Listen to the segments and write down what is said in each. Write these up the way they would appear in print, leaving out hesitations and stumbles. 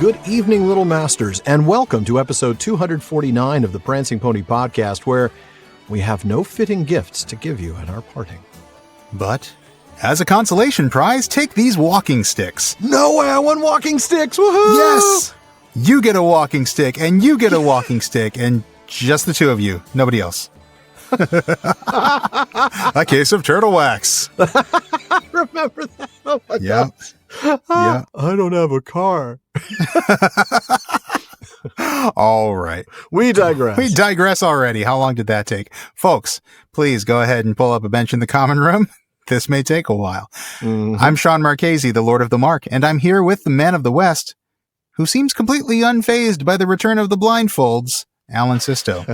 good evening, little masters, and welcome to episode 249 of the Prancing Pony Podcast, where we have no fitting gifts to give you at our parting. But, as a consolation prize, take these walking sticks. No way, I want walking sticks! Woohoo! Yes! You get a walking stick, and you get a walking stick, and just the two of you, nobody else. A case of turtle wax. Remember that? Oh my Yeah. God. I don't have a car. All right. We digress. We digress already. How long did that take? Folks, please go ahead and pull up a bench in the common room. This may take a while. Mhm. I'm Sean Marchese, the Lord of the Mark, and I'm here with the man of the West, who seems completely unfazed by the return of the blindfolds, Alan Sisto.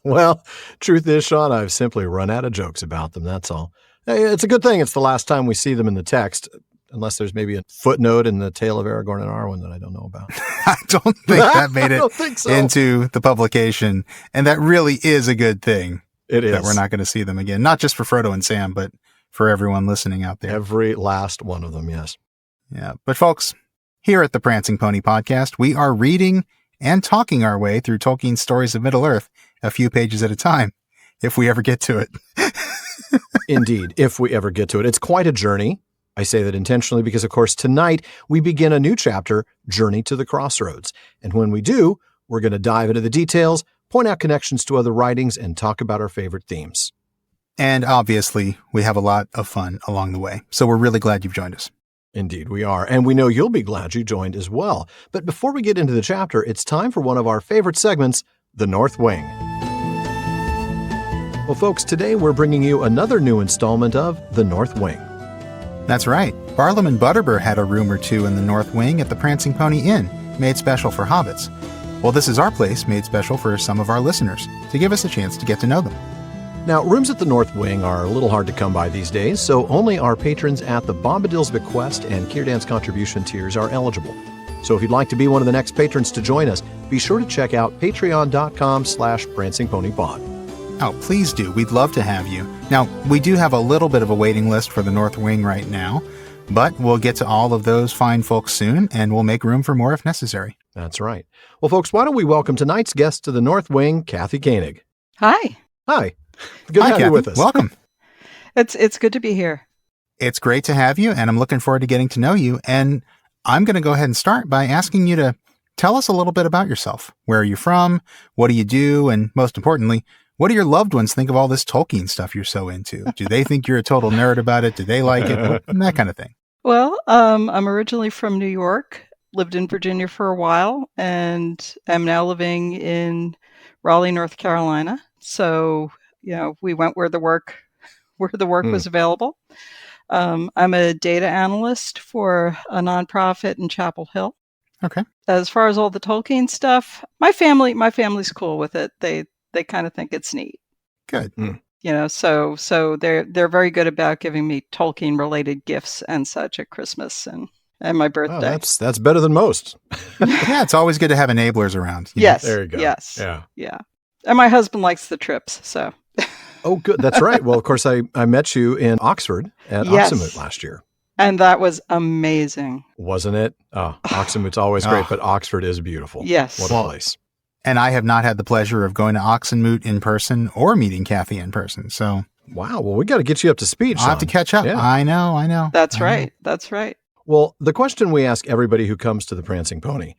Well, truth is, Sean, I've simply run out of jokes about them, that's all. Hey, it's a good thing it's the last time we see them in the text, unless there's maybe a footnote in the Tale of Aragorn and Arwen that I don't know about. I don't think that made I it don't think so. into the publication, and that really is a good thing. It is. That we're not going to see them again, not just for Frodo and Sam, but for everyone listening out there. Every last one of them, yes. Yeah, but folks, here at the Prancing Pony Podcast, we are reading and talking our way through Tolkien's stories of Middle-earth a few pages at a time, if we ever get to it. Indeed, if we ever get to it. It's quite a journey. I say that intentionally because, of course, tonight we begin a new chapter, Journey to the Crossroads. And when we do, we're going to dive into the details, point out connections to other writings, and talk about our favorite themes. And obviously, we have a lot of fun along the way. So we're really glad you've joined us. Indeed, we are. And we know you'll be glad you joined as well. But before we get into the chapter, it's time for one of our favorite segments, The North Wing. Well, folks, today we're bringing you another new installment of The North Wing. That's right. Barlam and Butterbur had a room or two in the North Wing at the Prancing Pony Inn, made special for hobbits. Well, this is our place made special for some of our listeners, to give us a chance to get to know them. Now, rooms at the North Wing are a little hard to come by these days, so only our patrons at the Bombadil's Bequest and Círdan's Contribution tiers are eligible. So if you'd like to be one of the next patrons to join us, be sure to check out patreon.com/prancingponypod. Oh, please do. We'd love to have you. Now, we do have a little bit of a waiting list for the North Wing right now, but we'll get to all of those fine folks soon, and we'll make room for more if necessary. That's right. Well, folks, why don't we welcome tonight's guest to the North Wing, Kathy Koenig. Hi. Hi. Good Hi, to have you Kathy. with us. Welcome. It's good to be here. It's great to have you, and I'm looking forward to getting to know you. And I'm going to go ahead and start by asking you to tell us a little bit about yourself. Where are you from? What do you do? And most importantly, what do your loved ones think of all this Tolkien stuff you're so into? Do they think you're a total nerd about it? Do they like it? That kind of thing. Well, I'm originally from New York, lived in Virginia for a while, and am now living in Raleigh, North Carolina. So, we went where the work was available. I'm a data analyst for a nonprofit in Chapel Hill. Okay. As far as all the Tolkien stuff, my family's cool with it. They kind of think it's neat. Good. So they're very good about giving me Tolkien related gifts and such at Christmas and my birthday. Oh, that's better than most. Yeah, it's always good to have enablers around. Yes. There you go. Yes. Yeah. Yeah. And my husband likes the trips, so. Oh, good. That's right. Well, of course, I met you in Oxford at Yes. Oxenmoot last year. And that was amazing. Wasn't it? Oh, Oxenmoot's always great, but Oxford is beautiful. Yes. What a place. And I have not had the pleasure of going to Oxenmoot in person or meeting Kathy in person. So Wow. Well, we got to get you up to speed, I'll have to Sean. catch up. Yeah. I know. That's right. That's right. Well, the question we ask everybody who comes to the Prancing Pony,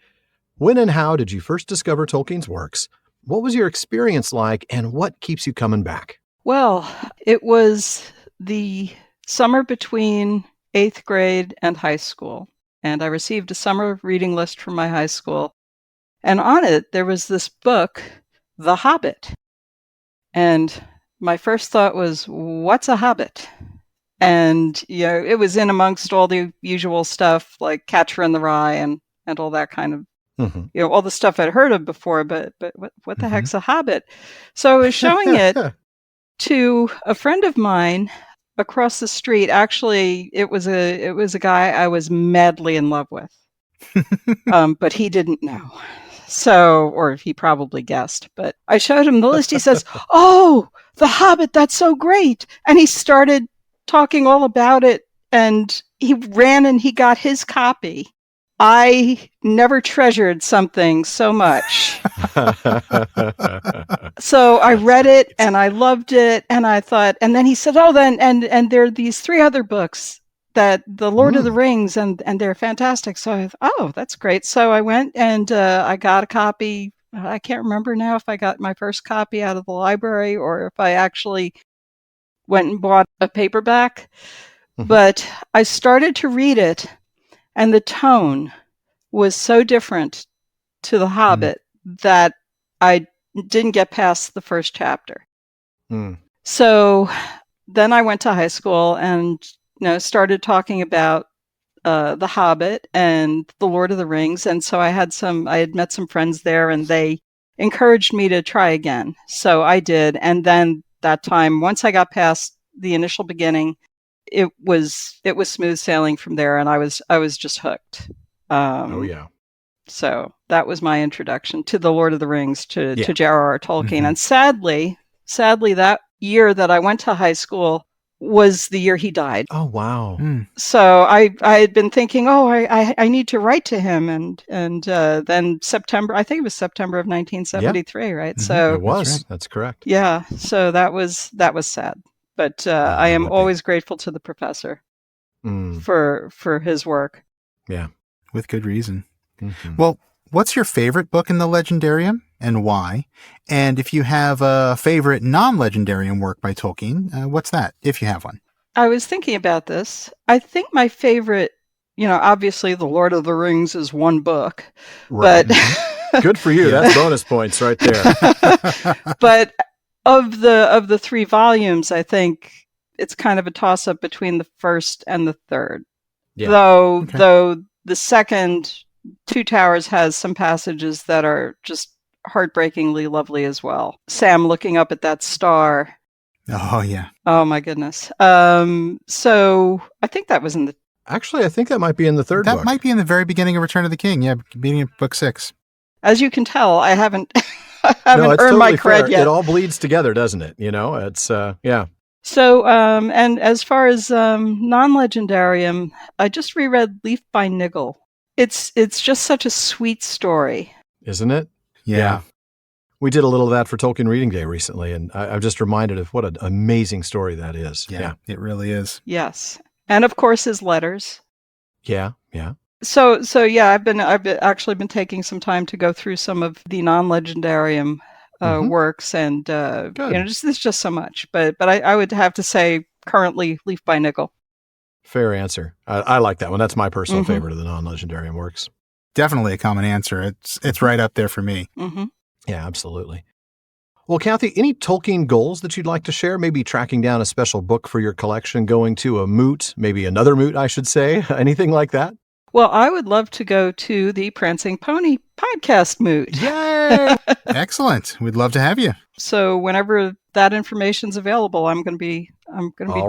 when and how did you first discover Tolkien's works? What was your experience like, and what keeps you coming back? Well, it was the summer between 8th grade and high school, and I received a summer reading list from my high school, and on it there was this book, The Hobbit. And my first thought was, what's a hobbit? And, it was in amongst all the usual stuff like Catcher in the Rye and all that kind of, all the stuff I'd heard of before, but what the heck's a hobbit? So I was showing it to a friend of mine across the street. Actually, it was a guy I was madly in love with, but he didn't know. So, or he probably guessed, but I showed him the list. He says, "Oh, The Hobbit, that's so great." And he started talking all about it, and he ran and he got his copy I never treasured something so much. So I read it and I loved it, and I thought, and then he said, "Oh, then and there are these 3 other books that the Lord of the Rings, and they're fantastic." So I thought, "Oh, that's great." So I went and I got a copy. I can't remember now if I got my first copy out of the library or if I actually went and bought a paperback. But I started to read it, and the tone was so different to The Hobbit that I didn't get past the first chapter. So then I went to high school and started talking about The Hobbit and The Lord of the Rings. And so I had met some friends there, and they encouraged me to try again. So I did. And then that time, once I got past the initial beginning, it was smooth sailing from there, and I was just hooked. So that was my introduction to the Lord of the Rings, to J.R.R. Tolkien. And sadly, that year that I went to high school was the year he died. Oh, wow. So I had been thinking, I need to write to him. And then September, I think it was September of 1973, right? So it was. That's correct. Yeah. So that was sad. But I am always grateful to the professor for his work. Yeah. With good reason. Well, what's your favorite book in the Legendarium and why? And if you have a favorite non-Legendarium work by Tolkien, what's that, if you have one? I was thinking about this. I think my favorite, obviously The Lord of the Rings is one book. Right. But good for you. That's bonus points right there. But of the 3 volumes, I think it's kind of a toss-up between the first and the third. Yeah. Though the second, Two Towers, has some passages that are just heartbreakingly lovely as well. Sam looking up at that star. Oh, yeah. Oh, my goodness. So I think that was in the... Actually, I think that might be in the third book. That might be in the very beginning of Return of the King. Yeah, beginning of book 6. As you can tell, I haven't earned totally my cred yet. It all bleeds together, doesn't it? It's, yeah. So, and as far as non-Legendarium, I just reread Leaf by Niggle. It's just such a sweet story. Isn't it? Yeah. We did a little of that for Tolkien Reading Day recently, and I'm just reminded of what an amazing story that is. Yeah, it really is. Yes. And of course his letters. Yeah. So yeah, I've actually been taking some time to go through some of the non-Legendarium works, and there's just so much. But I would have to say currently Leaf by Niggle. Fair answer. I like that one. That's my personal favorite of the non-Legendarium works. Definitely a common answer. It's right up there for me. Yeah, absolutely. Well, Kathy, any Tolkien goals that you'd like to share? Maybe tracking down a special book for your collection, going to a moot, maybe another moot, I should say. Anything like that? Well, I would love to go to the Prancing Pony podcast moot. Yay! Excellent. We'd love to have you. So whenever that information's available, I'm going to be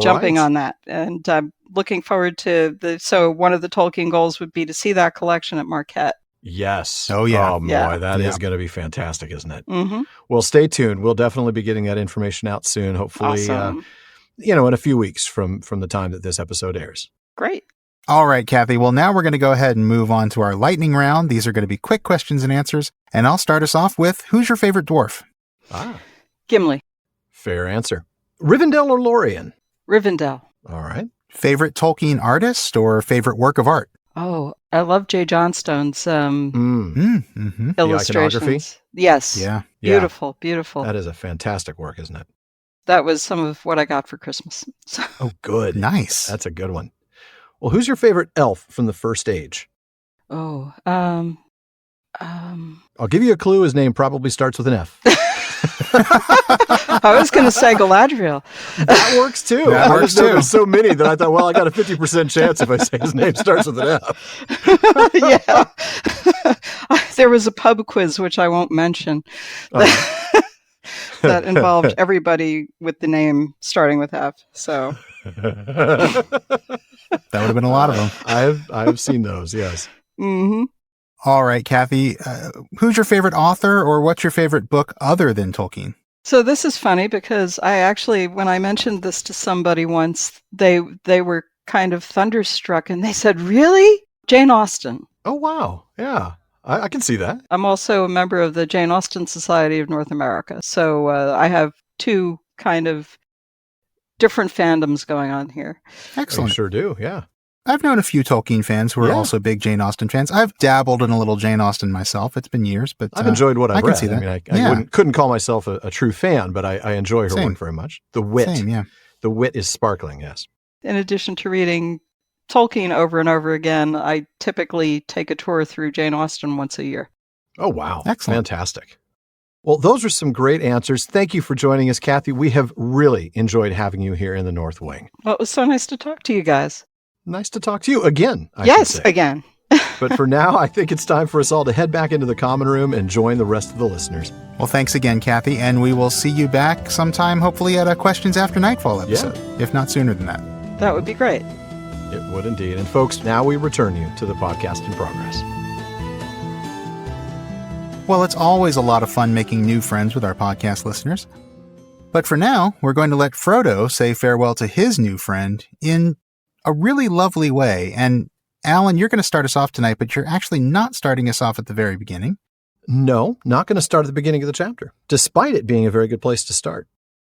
jumping on that, and I'm looking forward to So one of the Tolkien goals would be to see that collection at Marquette. Yes. Oh, yeah. Oh, boy, that is going to be fantastic, isn't it? Well, stay tuned. We'll definitely be getting that information out soon, hopefully, awesome. In a few weeks from the time that this episode airs. Great. All right, Kathy. Well, now we're going to go ahead and move on to our lightning round. These are going to be quick questions and answers. And I'll start us off with, who's your favorite dwarf? Gimli. Fair answer. Rivendell or Lorien? Rivendell. All right. Favorite Tolkien artist or favorite work of art? Oh, I love Jay Johnstone's illustrations. The iconography? Yes. Yeah. Beautiful, beautiful. That is a fantastic work, isn't it? That was some of what I got for Christmas. Oh, good. Nice. That's a good one. Well, who's your favorite elf from the First Age? Oh, I'll give you a clue. His name probably starts with an F. I was going to say Galadriel. That works too. There's so many that I thought, well, I got a 50% chance if I say his name starts with an F. Yeah. There was a pub quiz, which I won't mention, that involved everybody with the name starting with F. So that would have been a lot of them. I have seen those. Yes. Mm-hmm. All right, Kathy, who's your favorite author, or what's your favorite book other than Tolkien? So this is funny because I actually, when I mentioned this to somebody once, they were kind of thunderstruck and they said, "Really? Jane Austen. Oh, wow. Yeah, I can see that. I'm also a member of the Jane Austen Society of North America. So I have two kind of different fandoms going on here. Excellent. You sure do, yeah. I've known a few Tolkien fans who are also big Jane Austen fans. I've dabbled in a little Jane Austen myself. It's been years, but I've enjoyed what I've read. I can see that. I mean, couldn't call myself a true fan, but I enjoy her work very much. The wit. Same, yeah. The wit is sparkling, yes. In addition to reading Tolkien over and over again, I typically take a tour through Jane Austen once a year. Oh, wow. Excellent. Fantastic. Well, those are some great answers. Thank you for joining us, Kathy. We have really enjoyed having you here in the North Wing. Well, it was so nice to talk to you guys. Nice to talk to you again. Yes, again. But for now, I think it's time for us all to head back into the common room and join the rest of the listeners. Well, thanks again, Kathy, and we will see you back sometime, hopefully at a Questions After Nightfall episode, if not sooner than that. That would be great. It would indeed. And folks, now we return you to the podcast in progress. Well, it's always a lot of fun making new friends with our podcast listeners. But for now, we're going to let Frodo say farewell to his new friend in a really lovely way. And Alan, you're going to start us off tonight, but you're actually not starting us off at the very beginning. No, not going to start at the beginning of the chapter, despite it being a very good place to start.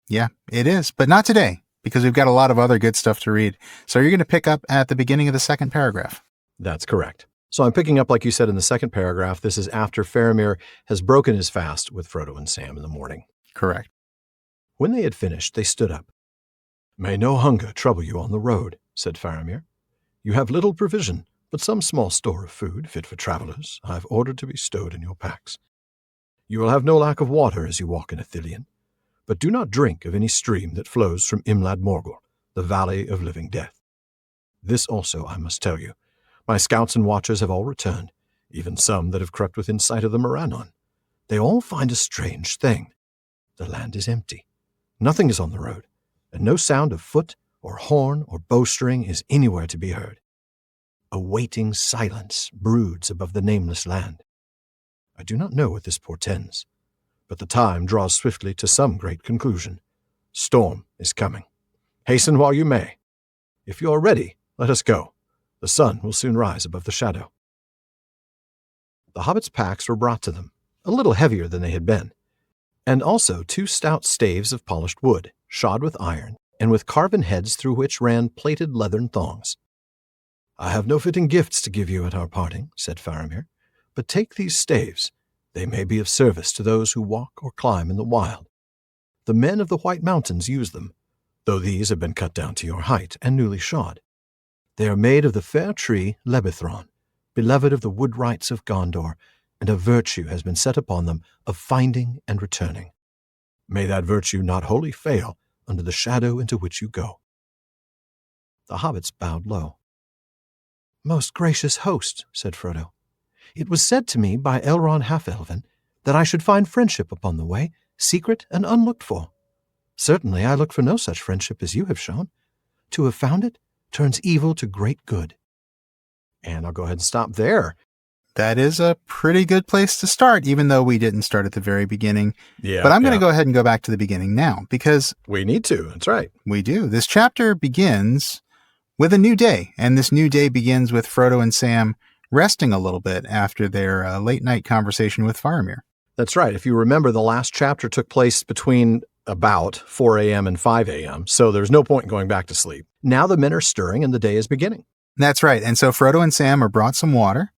Yeah, it is, but not today, because we've got a lot of other good stuff to read. So you're going to pick up at the beginning of the second paragraph. That's correct. So I'm picking up, like you said, in the second paragraph. This is after Faramir has broken his fast with Frodo and Sam in the morning. Correct. When they had finished, they stood up. "May no hunger trouble you on the road," said Faramir. "You have little provision, but some small store of food fit for travelers I have ordered to be stowed in your packs. You will have no lack of water as you walk in Ithilien, but do not drink of any stream that flows from Imlad Morgul, the Valley of Living Death. This also I must tell you. My scouts and watchers have all returned, even some that have crept within sight of the Morannon. They all find a strange thing. The land is empty. Nothing is on the road, and no sound of foot or horn or bowstring is anywhere to be heard. A waiting silence broods above the nameless land. I do not know what this portends, but the time draws swiftly to some great conclusion. Storm is coming. Hasten while you may. If you are ready, let us go. The sun will soon rise above the shadow." The hobbits' packs were brought to them, a little heavier than they had been, and also 2 stout staves of polished wood, shod with iron, and with carven heads through which ran plaited leathern thongs. "I have no fitting gifts to give you at our parting," said Faramir, "but take these staves. They may be of service to those who walk or climb in the wild. The men of the White Mountains use them, though these have been cut down to your height and newly shod. They are made of the fair tree Lebethron, beloved of the woodwrights of Gondor, and a virtue has been set upon them of finding and returning. May that virtue not wholly fail under the shadow into which you go." The hobbits bowed low. "Most gracious host," said Frodo, "it was said to me by Elrond Half-Elven that I should find friendship upon the way, secret and unlooked for. Certainly I look for no such friendship as you have shown. To have found it turns evil to great good." And I'll go ahead and stop there. That is a pretty good place to start, even though we didn't start at the very beginning. Yeah, but I'm going to go ahead and go back to the beginning now, because we need to. That's right. We do. This chapter begins with a new day, and this new day begins with Frodo and Sam resting a little bit after their late-night conversation with Faramir. That's right. If you remember, the last chapter took place between about 4 a.m. and 5 a.m., so there's no point in going back to sleep. Now the men are stirring and the day is beginning. That's right. And so Frodo and Sam are brought some water,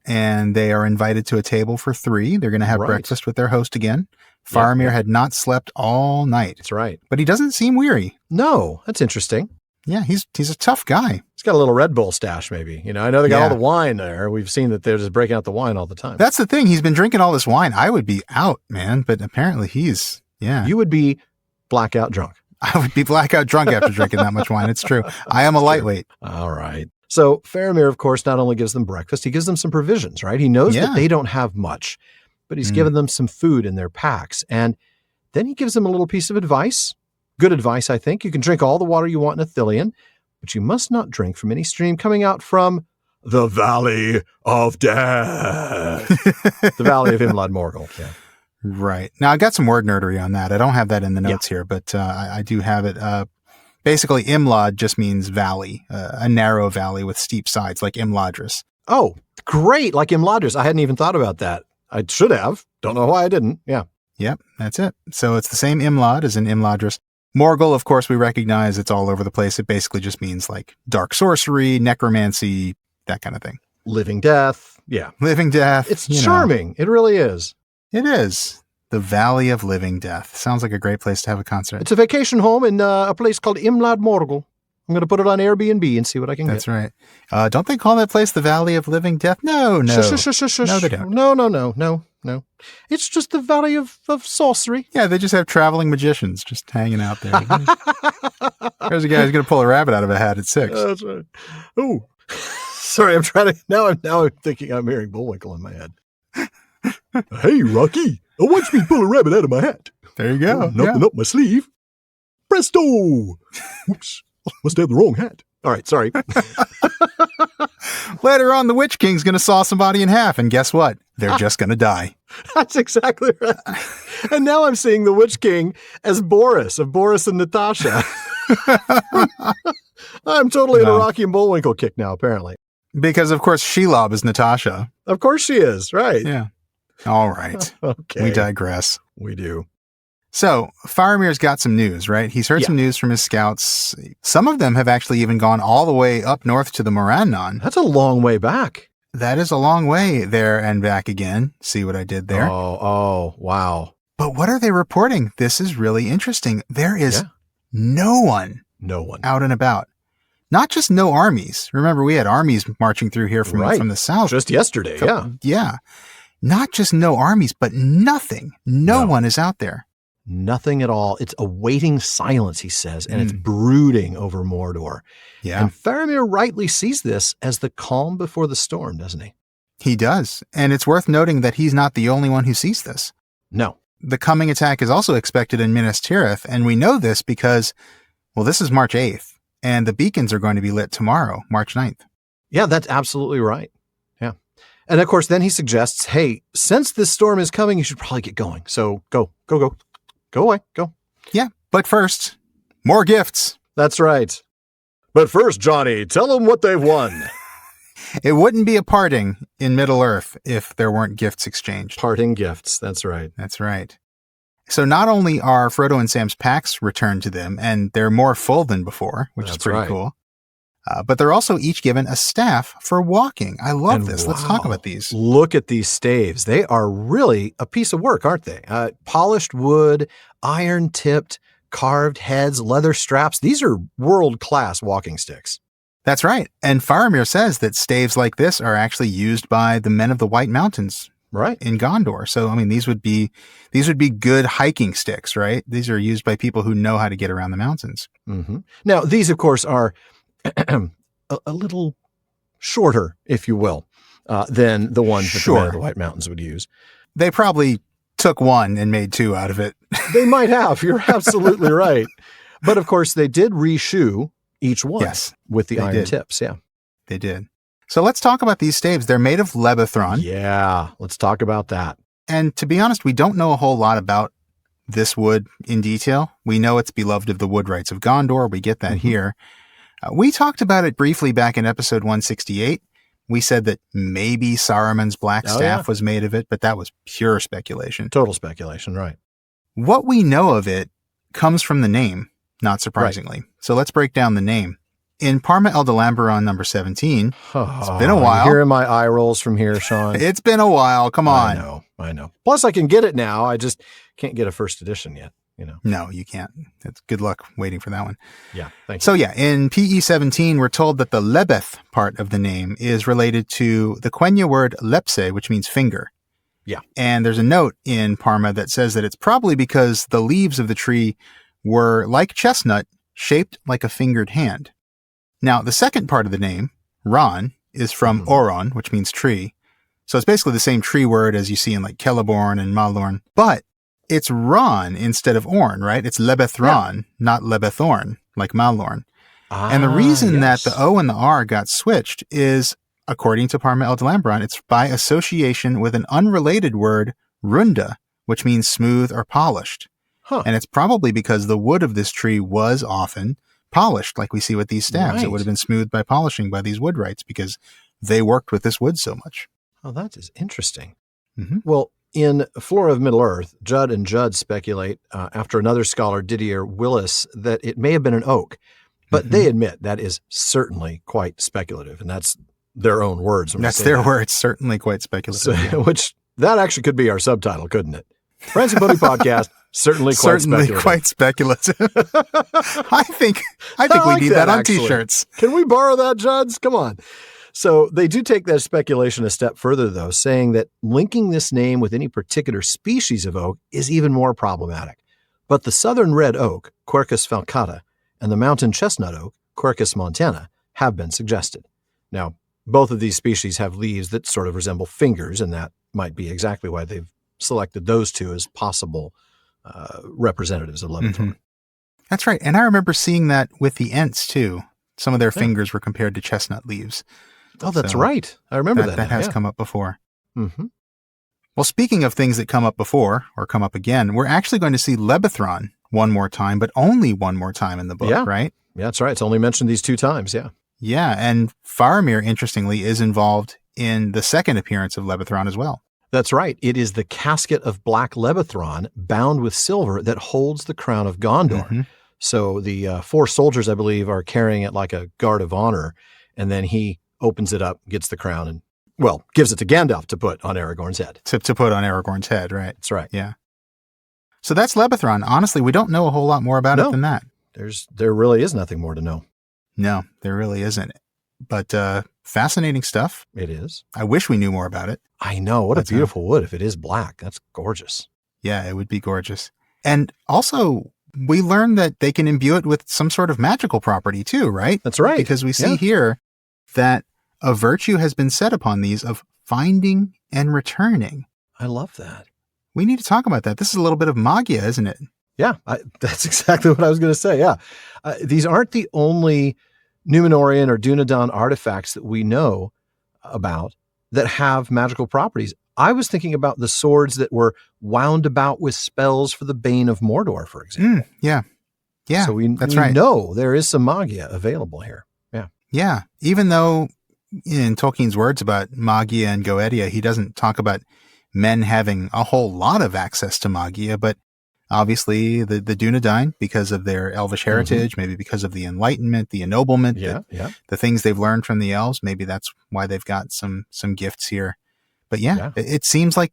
and they are invited to a table for 3. They're going to have breakfast with their host again. Faramir had not slept all night. That's right. But he doesn't seem weary. No, that's interesting. Yeah, he's a tough guy. He's got a little Red Bull stash, maybe. You know, I know they got all the wine there. We've seen that they're just breaking out the wine all the time. That's the thing. He's been drinking all this wine. I would be out, man. But apparently he's, You would be blackout drunk. I would be blackout drunk after drinking that much wine. It's true. I am a lightweight. All right. So Faramir, of course, not only gives them breakfast, he gives them some provisions, right? He knows that they don't have much, but he's given them some food in their packs. And then he gives them a little piece of advice. Good advice, I think. You can drink all the water you want in Ithilien, but you must not drink from any stream coming out from the Valley of Death. The Valley of Imlad Morgul. Yeah. Right. Now, I got some word nerdery on that. I don't have that in the notes here, but I do have it. Basically, Imlad just means valley, a narrow valley with steep sides, like Imladris. Oh, great. Like Imladris. I hadn't even thought about that. I should have. Don't know why I didn't. Yeah. Yep, that's it. So it's the same Imlad as in Imladris. Morgul, of course, we recognize it's all over the place. It basically just means like dark sorcery, necromancy, that kind of thing. Living death. Yeah. Living death. It's charming. It really is. It is. The Valley of Living Death. Sounds like a great place to have a concert. It's a vacation home in a place called Imlad Morgul. I'm going to put it on Airbnb and see what I can get. That's right. Don't they call that place the Valley of Living Death? No. No, they don't. No. It's just the Valley of Sorcery. Yeah, they just have traveling magicians just hanging out there. There's a guy who's going to pull a rabbit out of a hat at 6. That's right. Oh, sorry. I'm trying to. Now I'm thinking I'm hearing Bullwinkle in my head. Hey, Rocky, watch me pull a rabbit out of my hat. There you go. Open up my sleeve. Presto! Whoops. Must have the wrong hat. All right, sorry. Later on, the Witch King's going to saw somebody in half, and guess what? They're just going to die. That's exactly right. And now I'm seeing the Witch King as Boris, of Boris and Natasha. I'm totally in a Rocky and Bullwinkle kick now, apparently. Because, of course, Shelob is Natasha. Of course she is, right. Yeah. All right. Okay. We digress. We do. So, Faramir's got some news, right? He's heard some news from his scouts. Some of them have actually even gone all the way up north to the Morannon. That's a long way back. That is a long way there and back again. See what I did there? Oh, wow. But what are they reporting? This is really interesting. There is no one out and about. Not just no armies. Remember, we had armies marching through here from the south. Just yesterday, Yeah. Not just no armies, but nothing. No one is out there. Nothing at all. It's a waiting silence, he says, and it's brooding over Mordor. Yeah. And Faramir rightly sees this as the calm before the storm, doesn't he? He does. And it's worth noting that he's not the only one who sees this. No. The coming attack is also expected in Minas Tirith, and we know this because, well, this is March 8th, and the beacons are going to be lit tomorrow, March 9th. Yeah, that's absolutely right. Yeah. And of course, then he suggests, hey, since this storm is coming, you should probably get going. So go. Go away. Go. Yeah. But first, more gifts. That's right. But first, Johnny, tell them what they've won. It wouldn't be a parting in Middle-earth if there weren't gifts exchanged. Parting gifts. That's right. That's right. So not only are Frodo and Sam's packs returned to them, and they're more full than before, which is pretty cool, but they're also each given a staff for walking. I love this. Let's talk about these. Look at these staves. They are really a piece of work, aren't they? Polished wood, iron-tipped, carved heads, leather straps. These are world-class walking sticks. That's right. And Faramir says that staves like this are actually used by the men of the White Mountains. Right. In Gondor. So, I mean, these would be good hiking sticks, right? These are used by people who know how to get around the mountains. Mm-hmm. Now, these, of course, are a little shorter, if you will, than the ones that the men of the White Mountains would use. They probably took one and made two out of it. They might have. You're absolutely right. But, of course, they did reshoe each one with the iron tips. Yeah, they did. So let's talk about these staves. They're made of Lebethron. Yeah, let's talk about that. And to be honest, we don't know a whole lot about this wood in detail. We know it's beloved of the wood rights of Gondor. We get that here. We talked about it briefly back in episode 168. We said that maybe Saruman's black staff was made of it, but that was pure speculation. Total speculation, right. What we know of it comes from the name, not surprisingly. Right. So let's break down the name. In Parma Eldalamberon number 17, it's been a while. Hearing my eye rolls from here, Sean. It's been a while. Come on. I know. Plus, I can get it now. I just can't get a first edition yet. No, you can't. It's good luck waiting for that one. Yeah, thank you. So yeah, in PE 17, we're told that the Lebeth part of the name is related to the Quenya word lepse, which means finger. Yeah. And there's a note in Parma that says that it's probably because the leaves of the tree were, like chestnut, shaped like a fingered hand. Now, the second part of the name, Ron, is from Oron, which means tree. So it's basically the same tree word as you see in like Celeborn and Malorn. But it's Ron instead of Orn, right? It's Lebethron, not Lebethorn, like Malorn. And the reason that the O and the R got switched is, according to Parma Eldalamberon, it's by association with an unrelated word, runda, which means smooth or polished. And it's probably because the wood of this tree was often polished like we see with these staves. Right. It would have been smoothed by polishing by these woodwrights because they worked with this wood so much. Oh, that is interesting. Mm-hmm. Well, in Flora of Middle-earth, Judd and Judd speculate, after another scholar, Didier Willis, that it may have been an oak. But they admit that is certainly quite speculative, and that's their own words. That's their words, certainly quite speculative. So, which, that actually could be our subtitle, couldn't it? Friends and Buddy Podcast, certainly quite speculative. I think we like need that on actually. T-shirts. Can we borrow that, Judds? Come on. So they do take that speculation a step further, though, saying that linking this name with any particular species of oak is even more problematic. But the southern red oak, Quercus falcata, and the mountain chestnut oak, Quercus montana, have been suggested. Now, both of these species have leaves that sort of resemble fingers, and that might be exactly why they've selected those two as possible representatives of Levithorn. That's right. And I remember seeing that with the Ents, too. Some of their fingers were compared to chestnut leaves. Oh, that's right. I remember that. That has come up before. Mm-hmm. Well, speaking of things that come up before or come up again, we're actually going to see Lebethron one more time, but only one more time in the book, right? Yeah, that's right. It's only mentioned these 2 times, yeah. Yeah, and Faramir, interestingly, is involved in the second appearance of Lebethron as well. That's right. It is the casket of black Lebethron bound with silver that holds the crown of Gondor. Mm-hmm. So the 4 soldiers, I believe, are carrying it like a guard of honor, and then he opens it up, gets the crown, and, well, gives it to Gandalf to put on Aragorn's head. To put on Aragorn's head, right. That's right. Yeah. So that's Lebethron. Honestly, we don't know a whole lot more about it than that. There really is nothing more to know. No, there really isn't. But fascinating stuff. It is. I wish we knew more about it. I know. What a beautiful wood if it is black. That's gorgeous. Yeah, it would be gorgeous. And also, we learned that they can imbue it with some sort of magical property too, right? That's right. Because we see here that a virtue has been set upon these of finding and returning. I love that. We need to talk about that. This is a little bit of magia, isn't it? Yeah, that's exactly what I was going to say. Yeah. These aren't the only Númenórean or Dunedain artifacts that we know about that have magical properties. I was thinking about the swords that were wound about with spells for the Bane of Mordor, for example. Yeah. So we know there is some magia available here. Yeah. Yeah. Even though in Tolkien's words about magia and Goetia, he doesn't talk about men having a whole lot of access to magia, but obviously the Dunedain, because of their elvish heritage, maybe because of the enlightenment, the ennoblement, the things they've learned from the elves, maybe that's why they've got some gifts here. But it seems like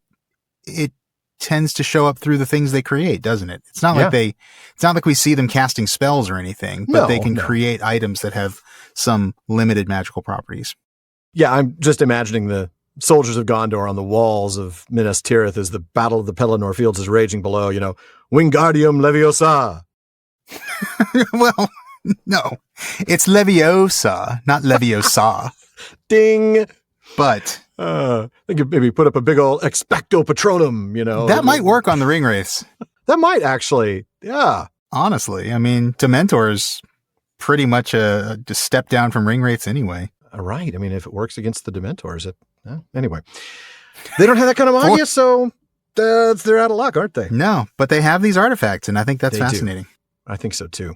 it tends to show up through the things they create, doesn't it? It's not like we see them casting spells or anything, but they can create items that have some limited magical properties. Yeah, I'm just imagining the soldiers of Gondor on the walls of Minas Tirith as the Battle of the Pelennor Fields is raging below, Wingardium Leviosa. Well, no, it's Leviosa, not Leviosa. Ding. But I think you'd maybe put up a big old Expecto Patronum, That might work on the ring wraiths. That might actually, yeah. Honestly, I mean, Dementor's pretty much a step down from ring wraiths anyway. Right. I mean, if it works against the Dementors, anyway. They don't have that kind of magia, so they're out of luck, aren't they? No, but they have these artifacts, and I think that's fascinating. I think so, too.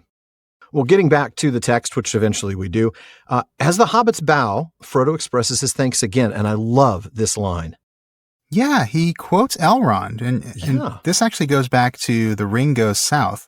Well, getting back to the text, which eventually we do, as the hobbits bow, Frodo expresses his thanks again, and I love this line. Yeah, he quotes Elrond, and this actually goes back to The Ring Goes South.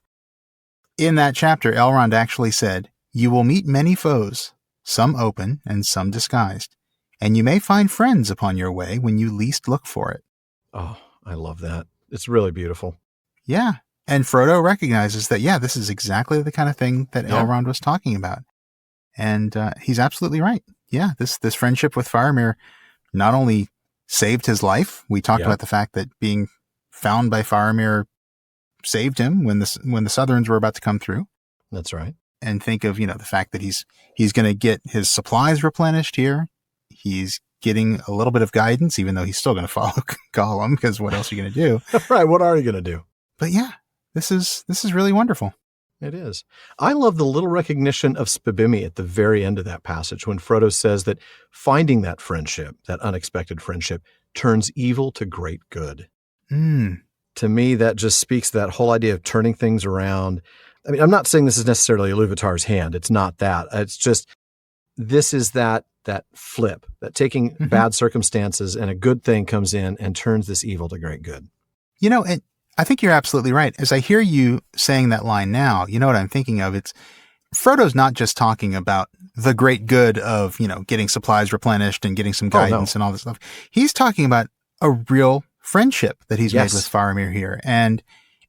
In that chapter, Elrond actually said, "You will meet many foes, some open and some disguised, and you may find friends upon your way when you least look for it." Oh, I love that. It's really beautiful. Yeah. And Frodo recognizes that, this is exactly the kind of thing that Elrond was talking about. And he's absolutely right. Yeah, this friendship with Faramir not only saved his life. We talked about the fact that being found by Faramir saved him when the Southrons were about to come through. That's right. And think of, the fact that he's going to get his supplies replenished here. He's getting a little bit of guidance, even though he's still going to follow Gollum, because what else are you going to do? Right. What are you going to do? But this is really wonderful. It is. I love the little recognition of Spibimi at the very end of that passage when Frodo says that finding that friendship, that unexpected friendship, turns evil to great good. To me, that just speaks to that whole idea of turning things around. I mean, I'm not saying this is necessarily Iluvatar's hand. It's not that. It's just, this is that flip, that taking bad circumstances and a good thing comes in and turns this evil to great good. You know, and I think you're absolutely right. As I hear you saying that line now, you know what I'm thinking of? It's Frodo's not just talking about the great good of, getting supplies replenished and getting some guidance and all this stuff. He's talking about a real friendship that he's made with Faramir here. And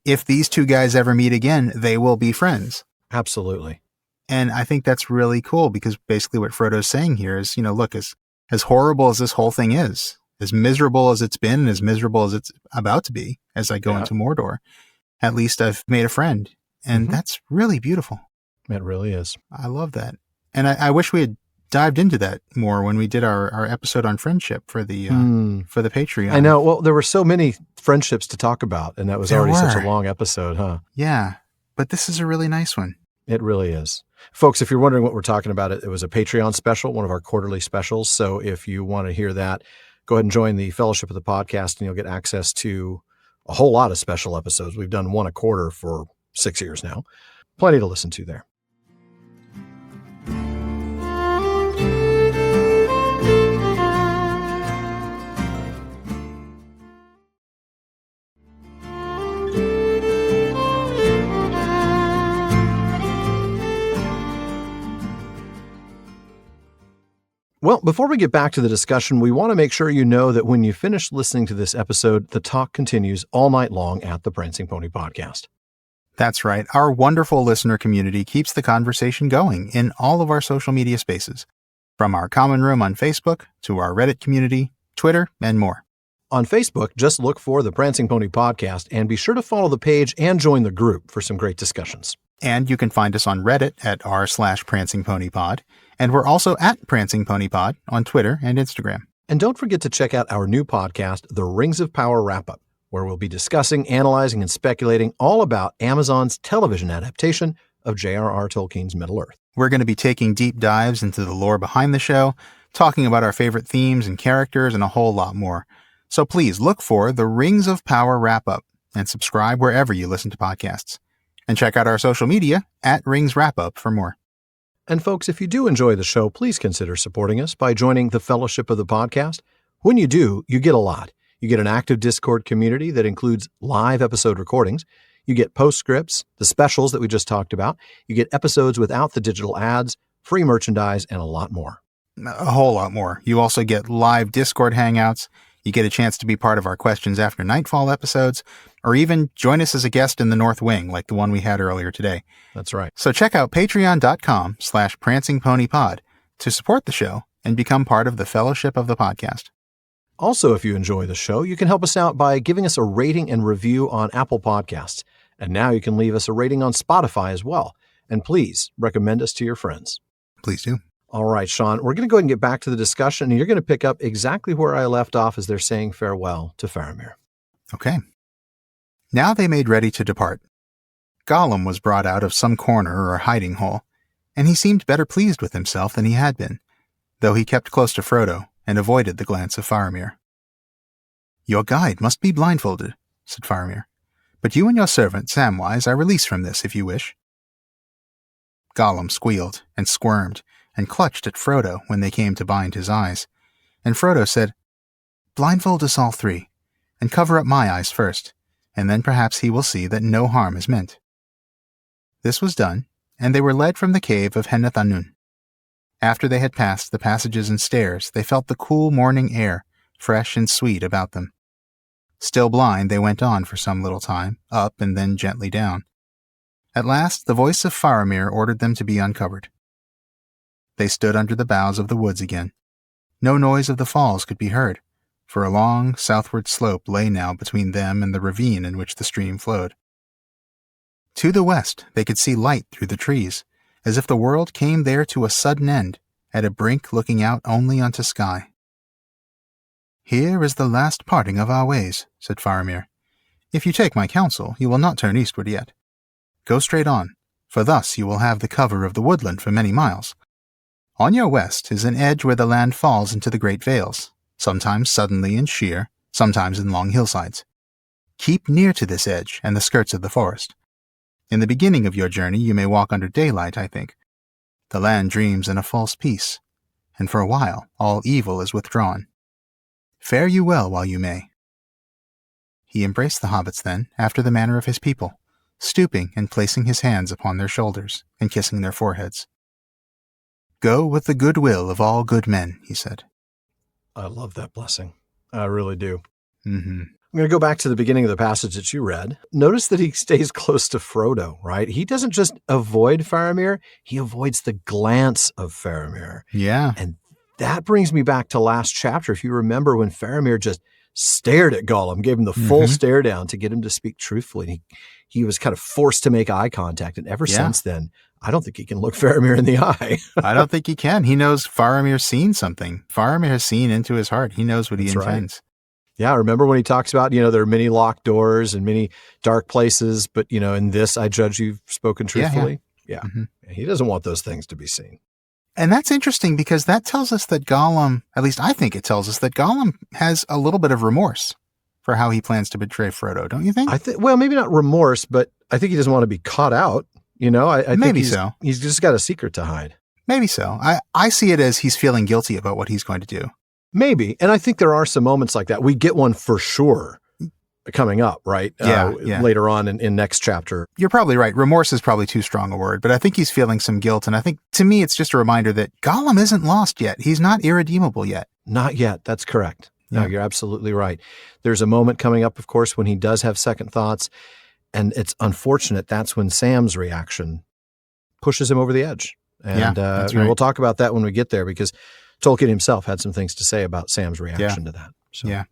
if these two guys ever meet again, they will be friends. Absolutely. And I think that's really cool because basically what Frodo's saying here is, look, as horrible as this whole thing is, as miserable as it's been and as miserable as it's about to be as I go into Mordor, at least I've made a friend. And that's really beautiful. It really is. I love that. And I wish we had dived into that more when we did our episode on friendship for the Patreon. I know. Well, there were so many friendships to talk about, and that was already such a long episode, huh? Yeah. But this is a really nice one. It really is. Folks, if you're wondering what we're talking about, it was a Patreon special, one of our quarterly specials. So if you want to hear that, go ahead and join the Fellowship of the Podcast, and you'll get access to a whole lot of special episodes. We've done one a quarter for 6 years now. Plenty to listen to there. Well, before we get back to the discussion, we want to make sure you know that when you finish listening to this episode, the talk continues all night long at the Prancing Pony Podcast. That's right. Our wonderful listener community keeps the conversation going in all of our social media spaces, from our common room on Facebook to our Reddit community, Twitter, and more. On Facebook, just look for the Prancing Pony Podcast and be sure to follow the page and join the group for some great discussions. And you can find us on Reddit at r/PrancingPonyPod. And we're also at Prancing Pony Pod on Twitter and Instagram. And don't forget to check out our new podcast, The Rings of Power Wrap-Up, where we'll be discussing, analyzing, and speculating all about Amazon's television adaptation of J.R.R. Tolkien's Middle-earth. We're going to be taking deep dives into the lore behind the show, talking about our favorite themes and characters, and a whole lot more. So please look for The Rings of Power Wrap-Up and subscribe wherever you listen to podcasts. And check out our social media at Rings Wrap-Up for more. And folks, if you do enjoy the show, please consider supporting us by joining the Fellowship of the Podcast. When you do, you get a lot. You get an active Discord community that includes live episode recordings. You get postscripts, the specials that we just talked about. You get episodes without the digital ads, free merchandise, and a lot more. A whole lot more. You also get live Discord hangouts. You get a chance to be part of our Questions After Nightfall episodes, or even join us as a guest in the North Wing, like the one we had earlier today. That's right. So check out patreon.com/prancingponypod to support the show and become part of the Fellowship of the Podcast. Also, if you enjoy the show, you can help us out by giving us a rating and review on Apple Podcasts. And now you can leave us a rating on Spotify as well. And please recommend us to your friends. Please do. All right, Sean, we're going to go ahead and get back to the discussion, and you're going to pick up exactly where I left off as they're saying farewell to Faramir. Okay. Now they made ready to depart. Gollum was brought out of some corner or hiding hole, and he seemed better pleased with himself than he had been, though he kept close to Frodo and avoided the glance of Faramir. "Your guide must be blindfolded," said Faramir, "but you and your servant, Samwise, I release from this if you wish." Gollum squealed and squirmed and clutched at Frodo when they came to bind his eyes, and Frodo said, "Blindfold us all three, and cover up my eyes first, and then perhaps he will see that no harm is meant." This was done, and they were led from the cave of Henneth Annûn. After they had passed the passages and stairs, they felt the cool morning air, fresh and sweet about them. Still blind, they went on for some little time, up and then gently down. At last, the voice of Faramir ordered them to be uncovered. They stood under the boughs of the woods again. No noise of the falls could be heard, for a long southward slope lay now between them and the ravine in which the stream flowed. To the west they could see light through the trees, as if the world came there to a sudden end, at a brink looking out only unto sky. "Here is the last parting of our ways," said Faramir. "If you take my counsel, you will not turn eastward yet. Go straight on, for thus you will have the cover of the woodland for many miles. On your west is an edge where the land falls into the great vales, sometimes suddenly and sheer, sometimes in long hillsides. Keep near to this edge and the skirts of the forest. In the beginning of your journey, you may walk under daylight, I think. The land dreams in a false peace, and for a while all evil is withdrawn. Fare you well while you may. He embraced the hobbits then, after the manner of his people, stooping and placing his hands upon their shoulders and kissing their foreheads. Go with the good will of all good men, he said. I love that blessing. I really do. Mm-hmm. I'm going to go back to the beginning of the passage that you read. Notice that he stays close to Frodo, right? He doesn't just avoid Faramir, he avoids the glance of Faramir. Yeah. And that brings me back to last chapter. If you remember when Faramir just stared at Gollum, gave him the full stare down to get him to speak truthfully. And he was kind of forced to make eye contact. And ever since then, I don't think he can look Faramir in the eye. I don't think he can. He knows Faramir's seen something. Faramir has seen into his heart. He knows what he intends. Right. Yeah, remember when he talks about, there are many locked doors and many dark places, but, in this I judge you've spoken truthfully. Yeah. He doesn't want those things to be seen. And that's interesting because that tells us that Gollum, at least I think it tells us that Gollum has a little bit of remorse for how he plans to betray Frodo, don't you think? Well, maybe not remorse, but I think he doesn't want to be caught out. I maybe think so. He's just got a secret to hide. Maybe so. I see it as he's feeling guilty about what he's going to do. Maybe. And I think there are some moments like that. We get one for sure coming up, right? Later on in next chapter. You're probably right. Remorse is probably too strong a word, but I think he's feeling some guilt. And I think, to me, it's just a reminder that Gollum isn't lost yet. He's not irredeemable yet. Not yet. That's correct. No, you're absolutely right. There's a moment coming up, of course, when he does have second thoughts. And it's unfortunate. That's when Sam's reaction pushes him over the edge. And that's right. We'll talk about that when we get there because Tolkien himself had some things to say about Sam's reaction to that. So, yeah.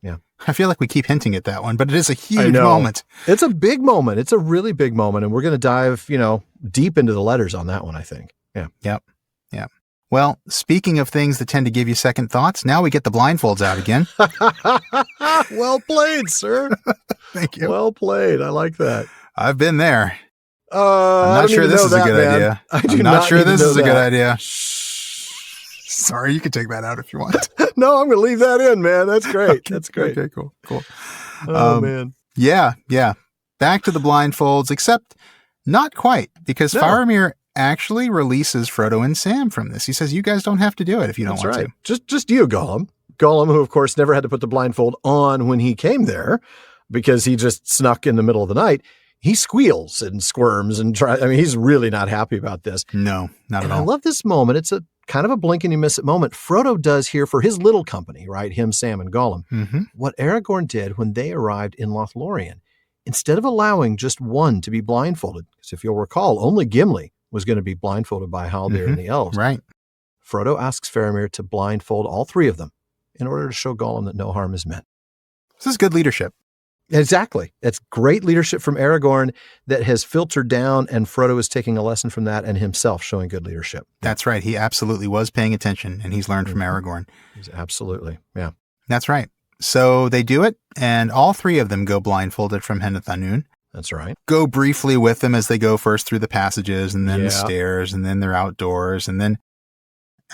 I feel like we keep hinting at that one, but it is a huge moment. It's a big moment. It's a really big moment. And we're going to dive, deep into the letters on that one, I think. Yeah. Yep. Well, speaking of things that tend to give you second thoughts, now we get the blindfolds out again. Well played, sir. Thank you. Well played. I like that. I've been there. I'm not sure this is a good idea. I'm not sure this is a good idea. Sorry, you can take that out if you want. No, I'm going to leave that in, man. That's great. Okay, that's great. Okay, cool. Oh, man. Yeah. Back to the blindfolds, except not quite, because Faramir actually releases Frodo and Sam from this. He says, you guys don't have to do it if you don't want to. Just you, Gollum. Gollum, who, of course, never had to put the blindfold on when he came there because he just snuck in the middle of the night. He squeals and squirms and he's really not happy about this. No, not at all. I love this moment. It's a kind of a blink and you miss it moment. Frodo does here for his little company, right? Him, Sam, and Gollum. What Aragorn did when they arrived in Lothlorien. Instead of allowing just one to be blindfolded, because if you'll recall, only Gimli was going to be blindfolded by Haldir and the elves. Right. Frodo asks Faramir to blindfold all three of them in order to show Gollum that no harm is meant. This is good leadership. Exactly. It's great leadership from Aragorn that has filtered down, and Frodo is taking a lesson from that and himself showing good leadership. That's right. He absolutely was paying attention, and he's learned from Aragorn. Absolutely. Yeah. That's right. So they do it, and all three of them go blindfolded from Henneth Annûn. That's right. Go briefly with them as they go first through the passages and then the stairs, and then they're outdoors. And then